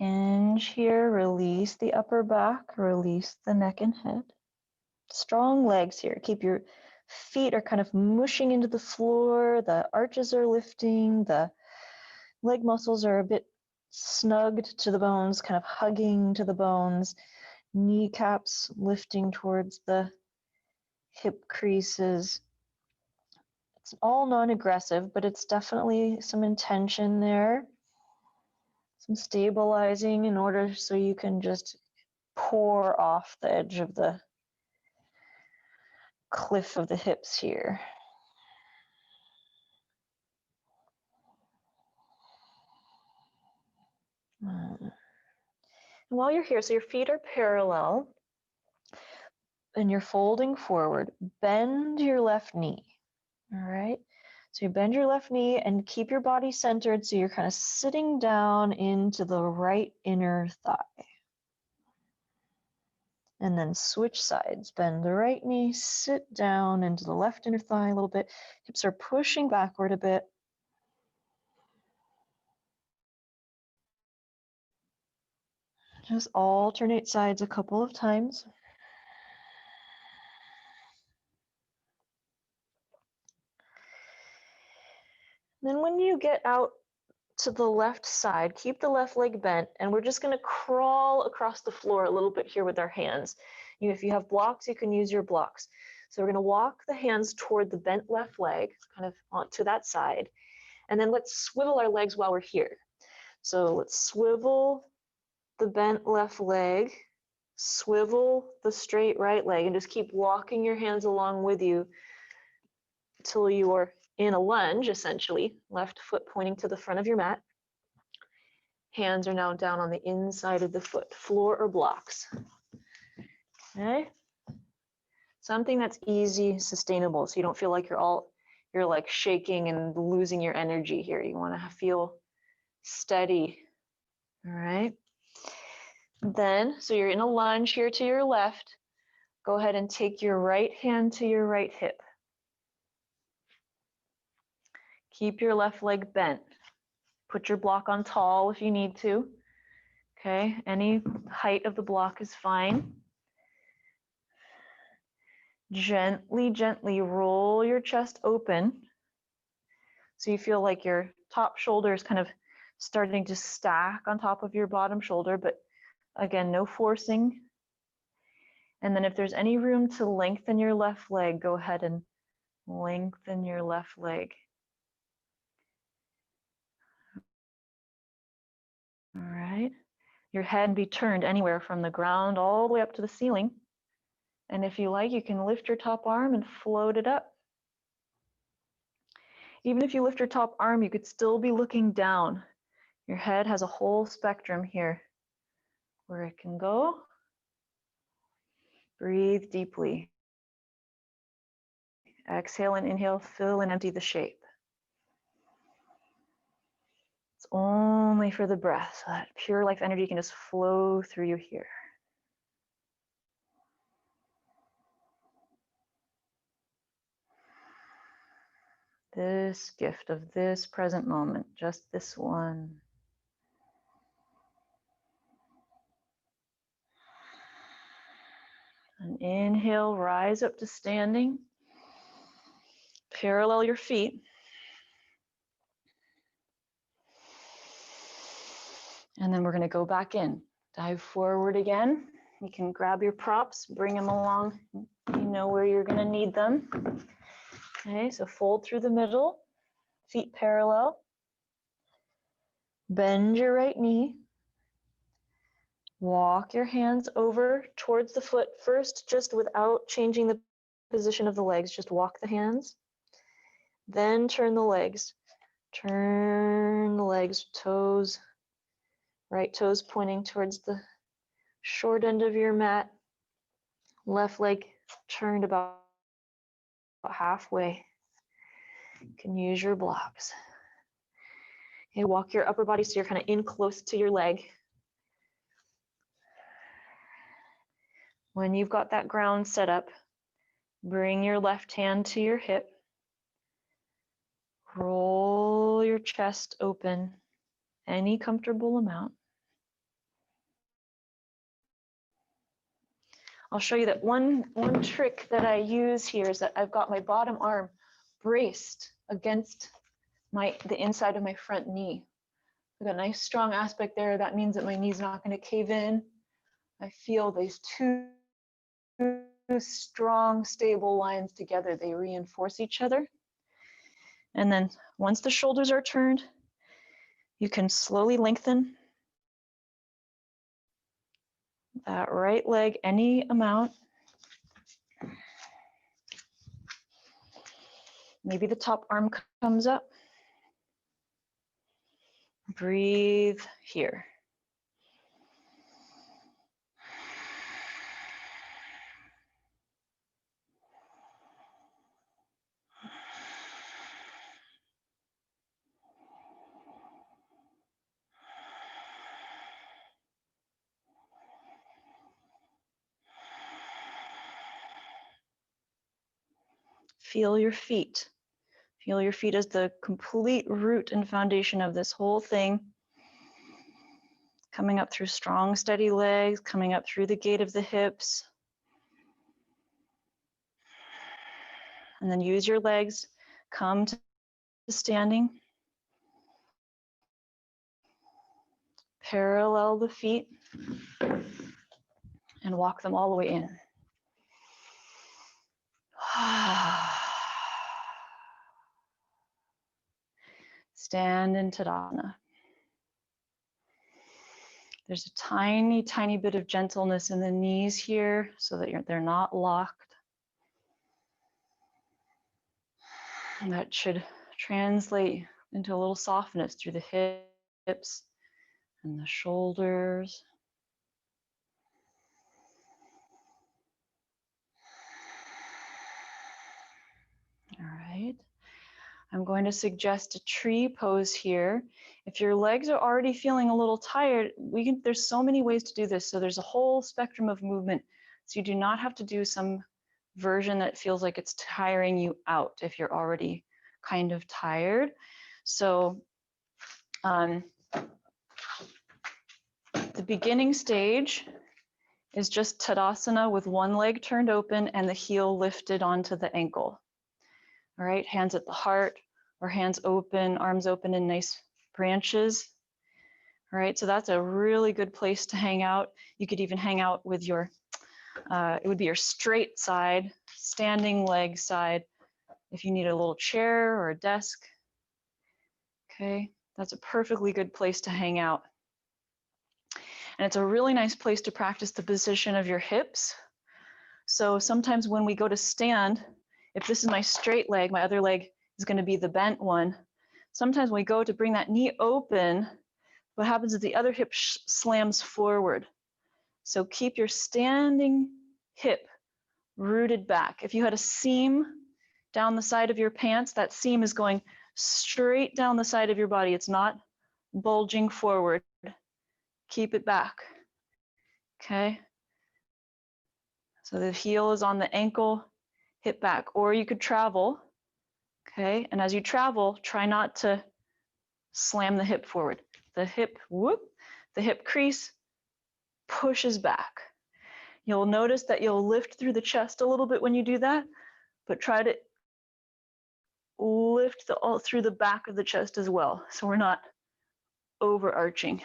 Hinge here, release the upper back, release the neck and head. Strong legs here. Keep your feet are kind of mushing into the floor. The arches are lifting. The leg muscles are a bit snugged to the bones, kind of hugging to the bones. Kneecaps lifting towards the hip creases. It's all non-aggressive, but it's definitely some intention there. Some stabilizing in order so you can just pour off the edge of the cliff of the hips here. And while you're here, so your feet are parallel and you're folding forward, bend your left knee. All right. So you bend your left knee and keep your body centered so you're kind of sitting down into the right inner thigh. And then switch sides. Bend the right knee, sit down into the left inner thigh a little bit. Hips are pushing backward a bit. Just alternate sides a couple of times. Then when you get out to the left side, keep the left leg bent, and we're just going to crawl across the floor a little bit here with our hands. If you have blocks, you can use your blocks. So we're going to walk the hands toward the bent left leg, kind of onto that side, and then let's swivel our legs while we're here. So let's swivel the bent left leg, swivel the straight right leg, and just keep walking your hands along with you until you are in a lunge, essentially, left foot pointing to the front of your mat. Hands are now down on the inside of the foot, floor or blocks. Okay? Something that's easy, sustainable, so you don't feel like you're like shaking and losing your energy here. You want to feel steady. All right? Then, so you're in a lunge here to your left. Go ahead and take your right hand to your right hip. Keep your left leg bent. Put your block on tall if you need to. Okay, any height of the block is fine. Gently, gently roll your chest open. So you feel like your top shoulder is kind of starting to stack on top of your bottom shoulder, but again, no forcing. And then if there's any room to lengthen your left leg, go ahead and lengthen your left leg. All right. Your head be turned anywhere from the ground all the way up to the ceiling. And if you like, you can lift your top arm and float it up. Even if you lift your top arm, you could still be looking down. Your head has a whole spectrum here where it can go. Breathe deeply. Exhale and inhale, fill and empty the shape. It's only for the breath, so that pure life energy can just flow through you here. This gift of this present moment, just this one. And inhale, rise up to standing. Parallel your feet. And then we're going to go back in. Dive forward again. You can grab your props, bring them along. You know where you're going to need them. Okay, so fold through the middle, feet parallel. Bend your right knee. Walk your hands over towards the foot first, just without changing the position of the legs. Just walk the hands. Then turn the legs. Turn the legs, toes. Right toes pointing towards the short end of your mat. Left leg turned about halfway. You can use your blocks. Okay, walk your upper body so you're kind of in close to your leg. When you've got that ground set up, bring your left hand to your hip. Roll your chest open, any comfortable amount. I'll show you that one trick that I use here is that I've got my bottom arm braced against the inside of my front knee. I've got a nice strong aspect there. That means that my knee's not going to cave in. I feel these two strong, stable lines together. They reinforce each other. And then once the shoulders are turned, you can slowly lengthen that right leg any amount. Maybe the top arm comes up. Breathe here. Feel your feet. Feel your feet as the complete root and foundation of this whole thing. Coming up through strong, steady legs, coming up through the gate of the hips. And then use your legs, come to standing. Parallel the feet and walk them all the way in. Stand in Tadasana. There's a tiny, tiny bit of gentleness in the knees here so that they're not locked. And that should translate into a little softness through the hips and the shoulders. All right. I'm going to suggest a tree pose here. If your legs are already feeling a little tired, there's so many ways to do this. So there's a whole spectrum of movement. So you do not have to do some version that feels like it's tiring you out if you're already kind of tired. So the beginning stage is just Tadasana with one leg turned open and the heel lifted onto the ankle. All right, hands at the heart or hands open, arms open in nice branches. All right, so that's a really good place to hang out. You could even hang out with your, it would be your straight side, standing leg side, if you need a little chair or a desk. Okay, that's a perfectly good place to hang out. And it's a really nice place to practice the position of your hips. So sometimes when we go to stand, if this is my straight leg, my other leg is going to be the bent one. Sometimes when we go to bring that knee open, what happens is the other hip slams forward. So keep your standing hip rooted back. If you had a seam down the side of your pants, that seam is going straight down the side of your body. It's not bulging forward. Keep it back. Okay. So the heel is on the ankle, hip back, or you could travel. Okay, and as you travel, try not to slam the hip forward. The hip, whoop, the hip crease pushes back. You'll notice that you'll lift through the chest a little bit when you do that, but try to lift through the back of the chest as well, so we're not overarching.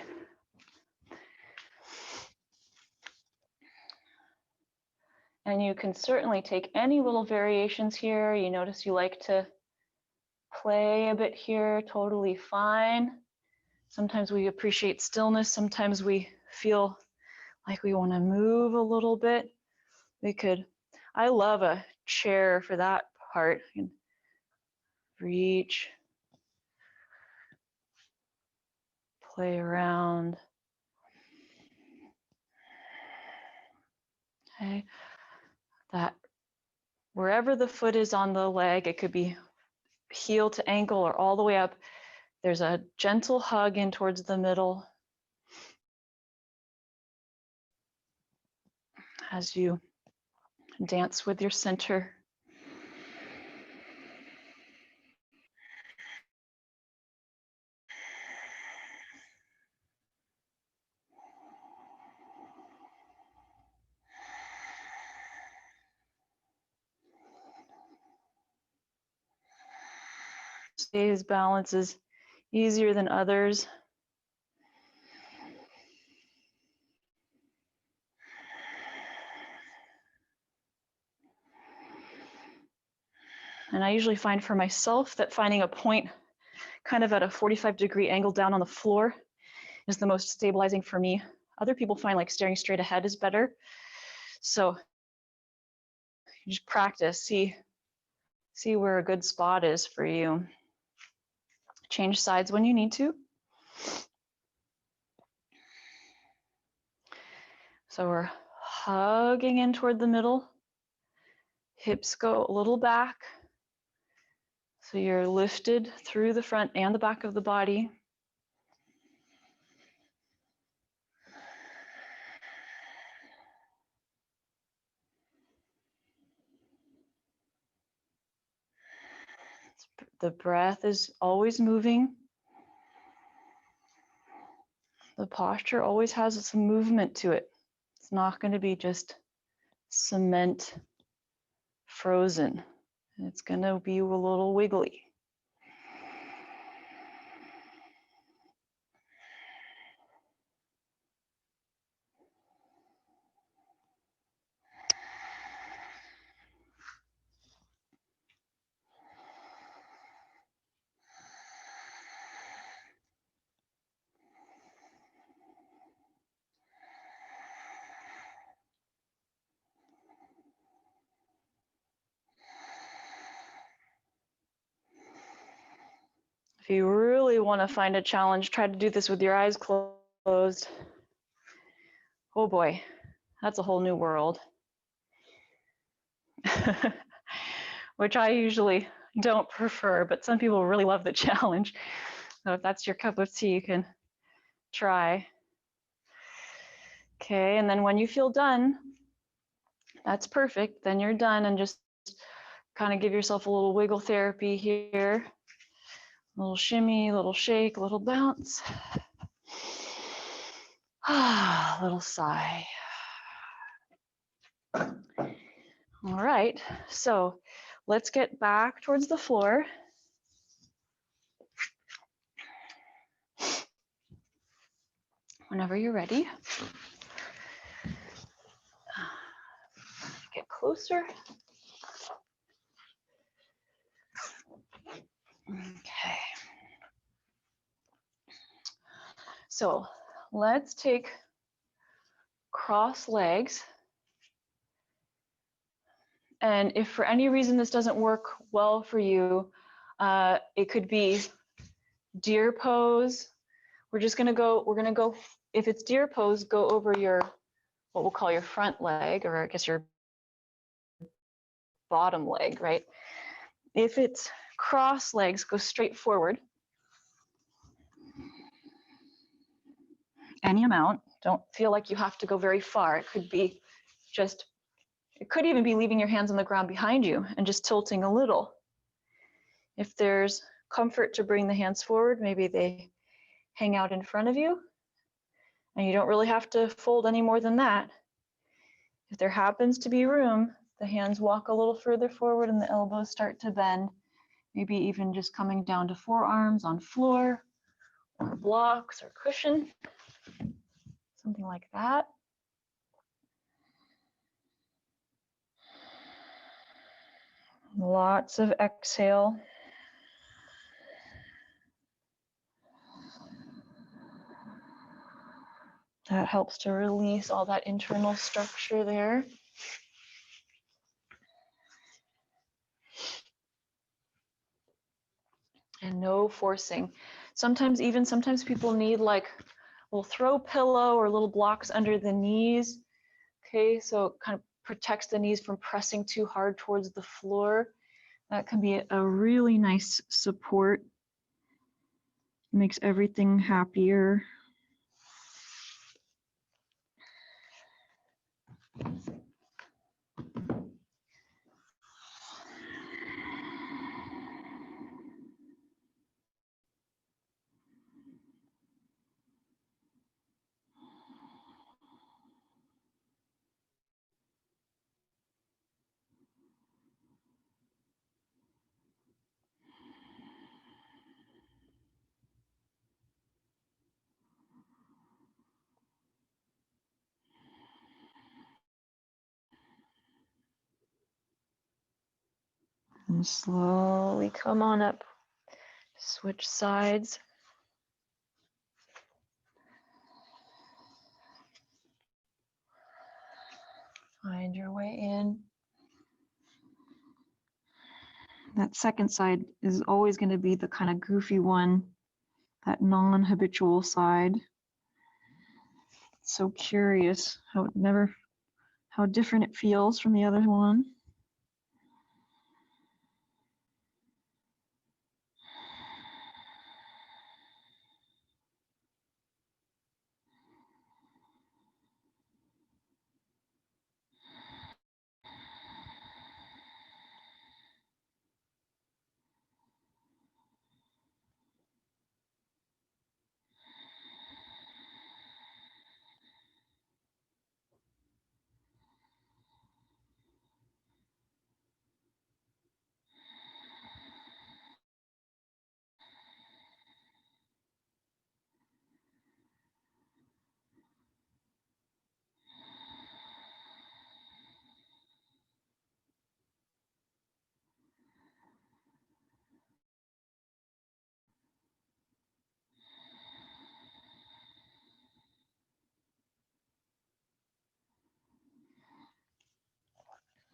And you can certainly take any little variations here. You notice you like to play a bit here, totally fine. Sometimes we appreciate stillness. Sometimes we feel like we want to move a little bit. I love a chair for that part. You can reach, play around. Okay, that wherever the foot is on the leg, it could be heel to ankle or all the way up. There's a gentle hug in towards the middle as you dance with your center. day's balance is easier than others. And I usually find for myself that finding a point kind of at a 45-degree angle down on the floor is the most stabilizing for me. Other people find like staring straight ahead is better. So you just practice, see where a good spot is for you. Change sides when you need to. So we're hugging in toward the middle. Hips go a little back. So you're lifted through the front and the back of the body. The breath is always moving. The posture always has some movement to it. It's not going to be just cement frozen. It's going to be a little wiggly. If you really want to find a challenge, try to do this with your eyes closed. Oh boy, that's a whole new world. Which I usually don't prefer, but some people really love the challenge. So if that's your cup of tea, you can try. Okay, and then when you feel done, that's perfect. Then you're done, and just kind of give yourself a little wiggle therapy here. A little shimmy, a little shake, a little bounce. A little sigh. All right, so let's get back towards the floor. Whenever you're ready. Get closer. Okay. So let's take cross legs. And if for any reason this doesn't work well for you, it could be deer pose. We're gonna go, if it's deer pose, go over your, what we'll call your front leg, or I guess your bottom leg, right? If it's cross legs, go straight forward. Any amount, don't feel like you have to go very far. It could be just, it could even be leaving your hands on the ground behind you and just tilting a little. If there's comfort to bring the hands forward, maybe they hang out in front of you, and you don't really have to fold any more than that. If there happens to be room, the hands walk a little further forward and the elbows start to bend, maybe even just coming down to forearms on floor or blocks or cushion, something like that. Lots of exhale. That helps to release all that internal structure there. And no forcing. Sometimes people need like a little throw pillow or little blocks under the knees. Okay, so it kind of protects the knees from pressing too hard towards the floor. That can be a really nice support. Makes everything happier. And slowly come on up. Switch sides. Find your way in. That second side is always going to be the kind of goofy one, that non-habitual side. So curious how different it feels from the other one.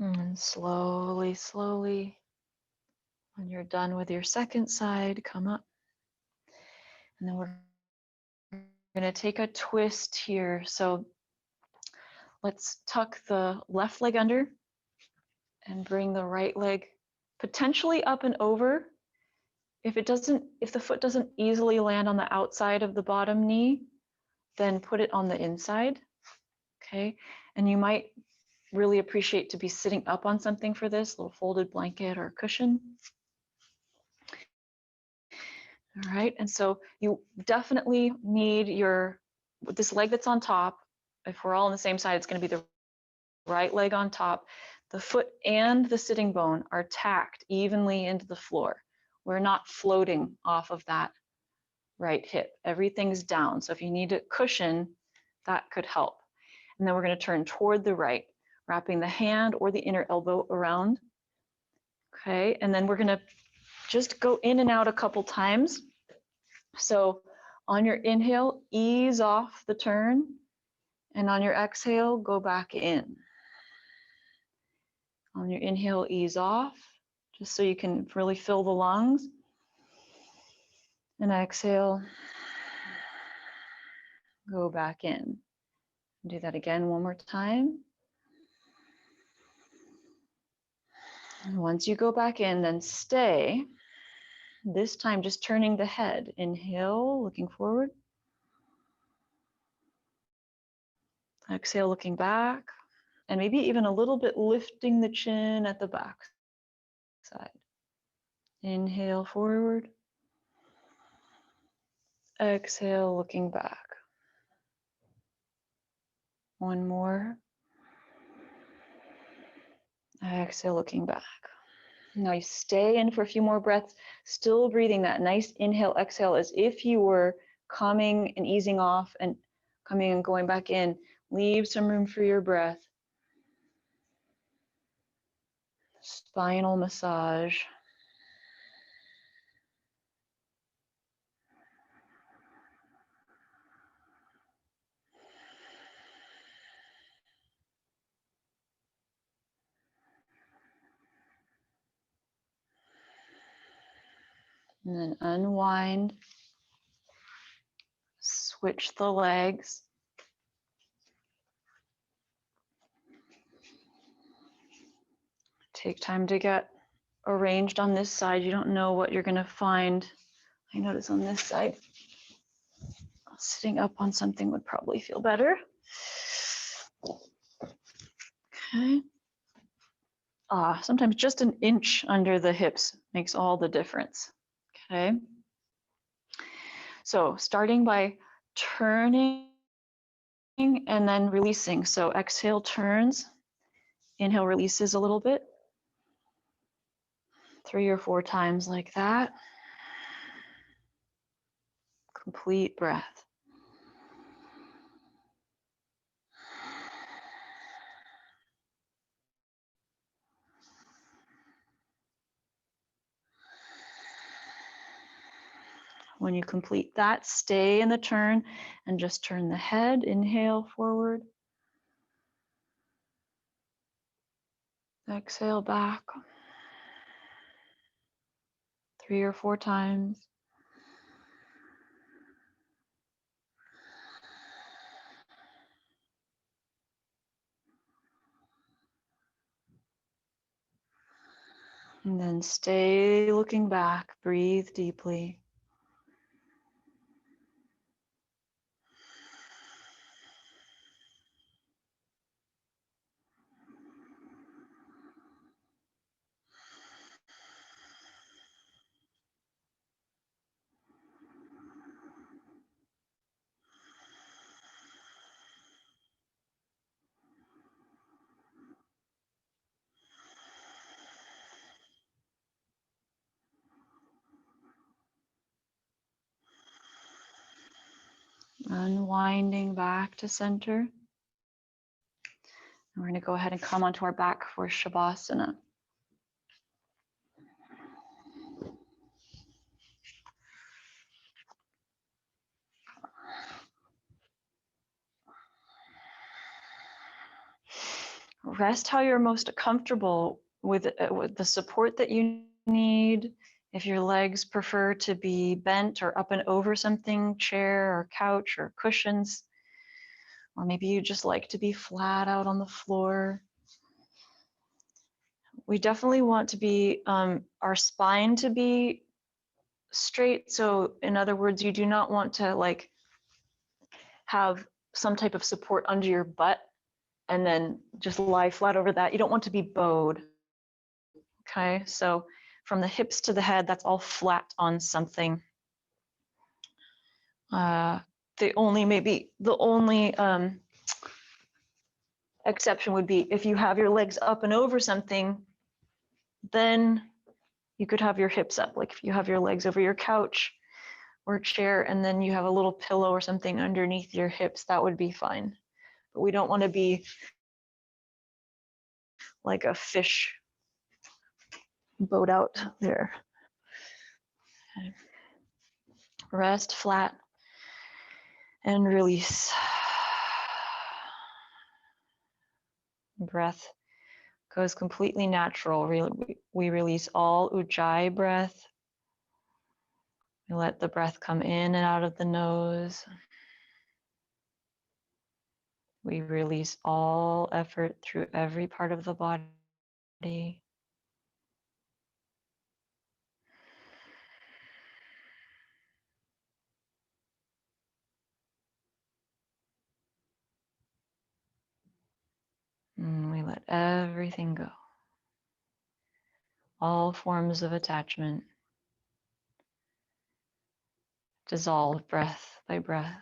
And slowly, slowly, when you're done with your second side, come up. And then we're going to take a twist here. So let's tuck the left leg under and bring the right leg potentially up and over. If the foot doesn't easily land on the outside of the bottom knee, then put it on the inside. Okay. And you might really appreciate to be sitting up on something for this, a little folded blanket or cushion. All right, and so you definitely need this leg that's on top. If we're all on the same side, it's going to be the right leg on top. The foot and the sitting bone are tacked evenly into the floor. We're not floating off of that right hip. Everything's down. So if you need a cushion, that could help. And then we're going to turn toward the right, wrapping the hand or the inner elbow around. Okay, and then we're going to just go in and out a couple times. So on your inhale, ease off the turn, and on your exhale, go back in. On your inhale, ease off, just so you can really fill the lungs. And exhale, go back in. Do that again one more time. And once you go back in, then stay. This time just turning the head. Inhale, looking forward. Exhale, looking back. And maybe even a little bit lifting the chin at the back side. Inhale, forward. Exhale, looking back. One more. Exhale, looking back. Now you stay in for a few more breaths, still breathing that nice inhale, exhale, as if you were coming and easing off and coming and going back in. Leave some room for your breath. Spinal massage. And then unwind. Switch the legs. Take time to get arranged on this side. You don't know what you're going to find. I notice on this side, sitting up on something would probably feel better. Okay. Sometimes just an inch under the hips makes all the difference. Okay. So starting by turning and then releasing. So exhale turns, inhale releases a little bit. 3 or 4 times like that. Complete breath. When you complete that, stay in the turn and just turn the head. Inhale forward. Exhale back. 3 or 4 times. And then stay looking back. Breathe deeply. Unwinding back to center. We're going to go ahead and come onto our back for Shavasana. Rest how you're most comfortable with the support that you need. If your legs prefer to be bent or up and over something, chair or couch or cushions, or maybe you just like to be flat out on the floor. We definitely want to be, our spine to be straight. So in other words, you do not want to like have some type of support under your butt and then just lie flat over that. You don't want to be bowed. Okay, so from the hips to the head, that's all flat on something. The only exception would be if you have your legs up and over something, then you could have your hips up. Like if you have your legs over your couch or chair and then you have a little pillow or something underneath your hips, that would be fine. But we don't want to be like a fish bowed out there. Okay. Rest flat and release. Breath goes completely natural. We release all ujjayi breath. We let the breath come in and out of the nose. We release all effort through every part of the body. And we let everything go. All forms of attachment dissolve breath by breath.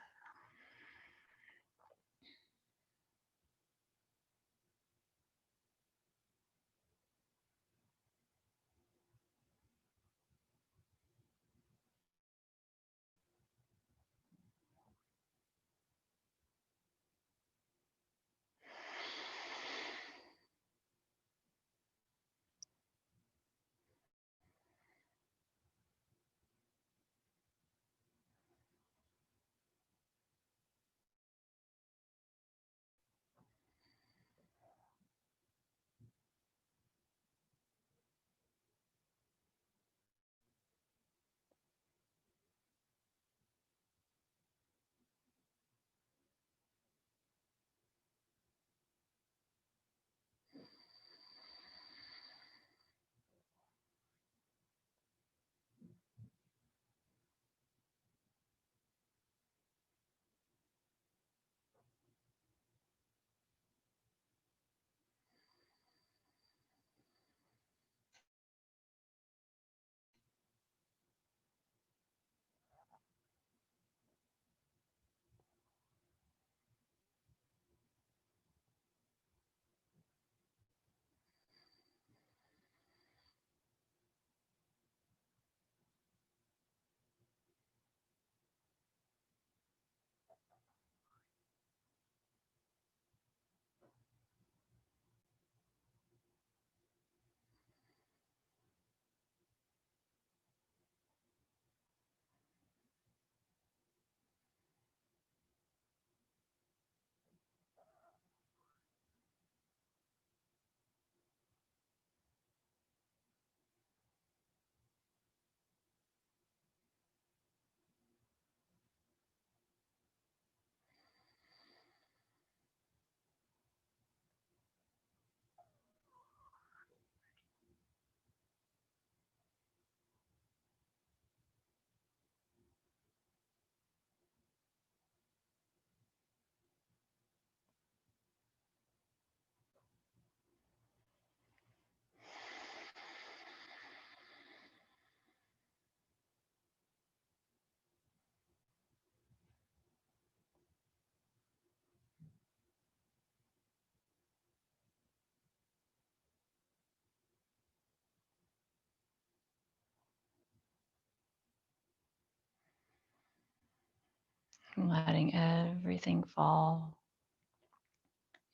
letting everything fall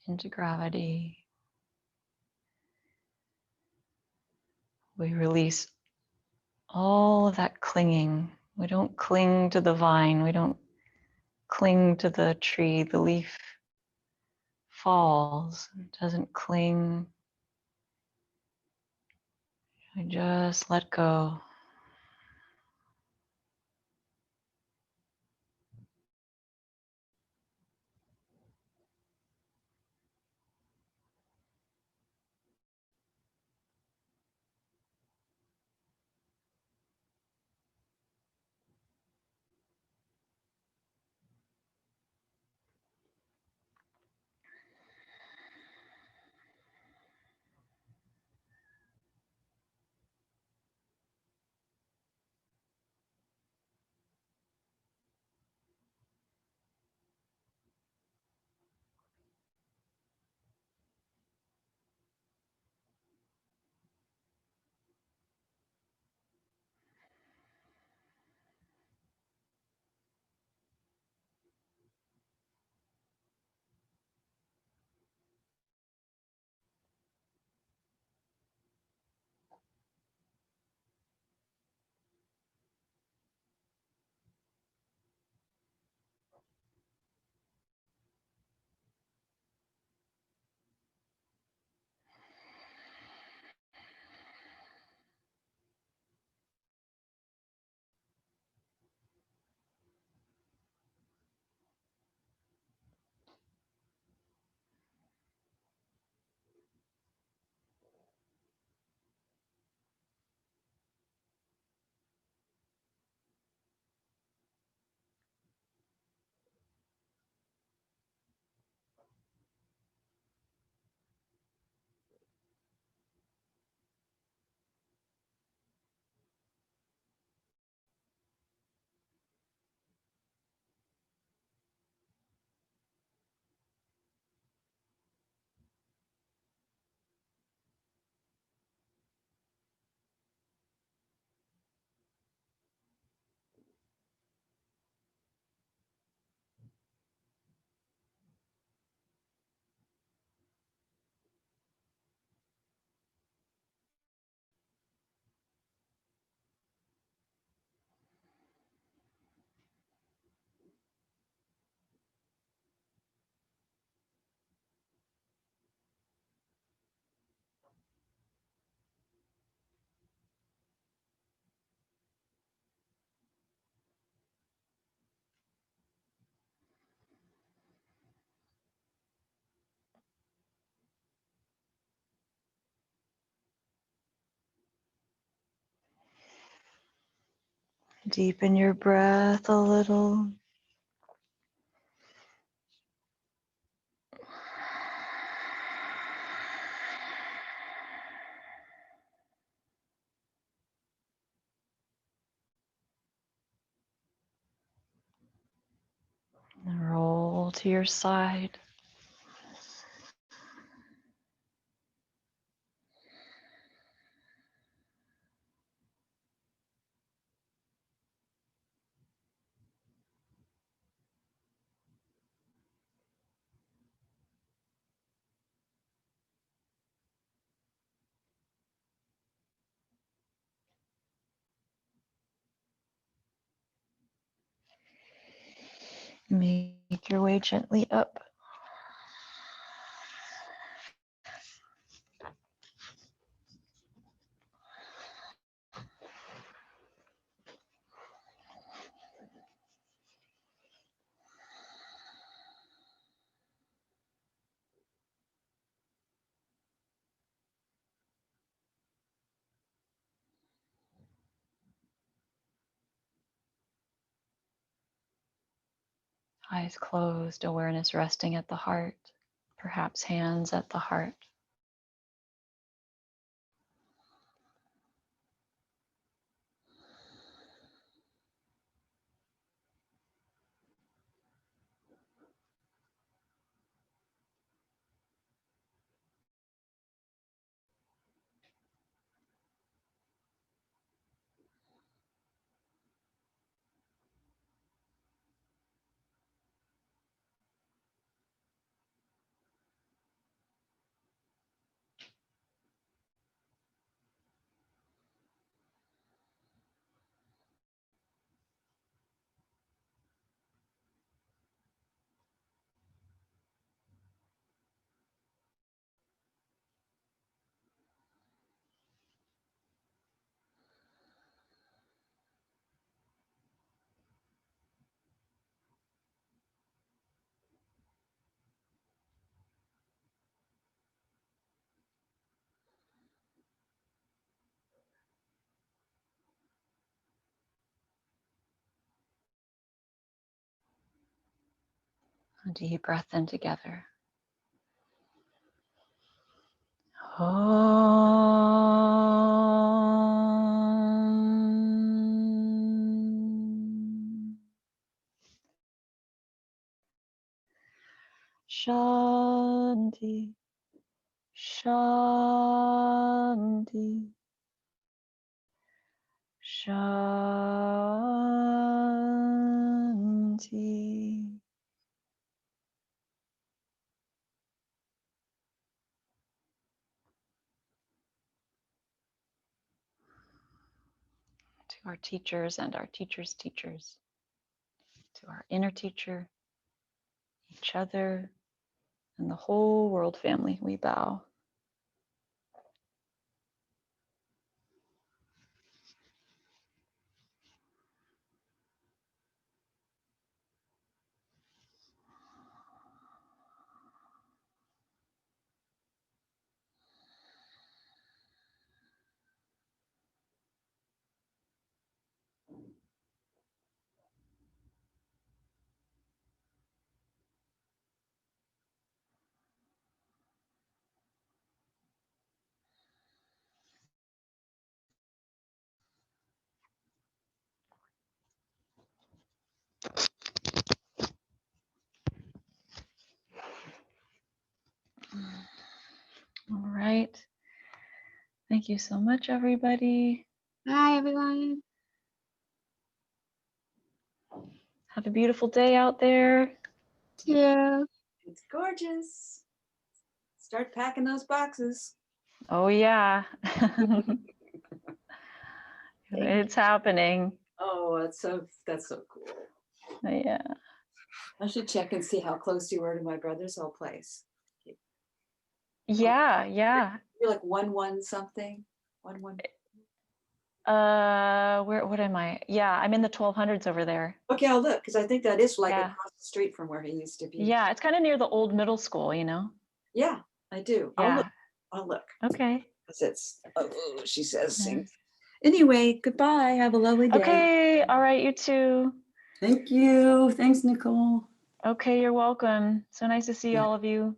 into gravity. We release all of that clinging. We don't cling to the vine. We don't cling to the tree. The leaf falls, it doesn't cling. We just let go. Deepen your breath a little. And roll to your side. Make your way gently up. Eyes closed, awareness resting at the heart, perhaps hands at the heart. A deep breath in together. Shanti, Shanti, Shanti. To our teachers and our teachers' teachers, to our inner teacher, each other, and the whole world family, we bow. All right. Thank you so much, everybody. Hi, everyone. Have a beautiful day out there. Yeah. It's gorgeous. Start packing those boxes. Oh, yeah. It's happening. Oh, that's so cool. Yeah. I should check and see how close you were to my brother's old place. Yeah, yeah. You're like 1-1 something. 1-1. What am I? Yeah, I'm in the 1200s over there. Okay, I'll look because I think that is like Yeah. across the street from where he used to be. Yeah, it's kind of near the old middle school, you know? Yeah, I do. Yeah. I'll look. Okay. Because it's she says Yeah. sing. Anyway, goodbye. Have a lovely day. Okay. All right, you too. Thank you. Thanks, Nicole. Okay, you're welcome. So nice to see all of you.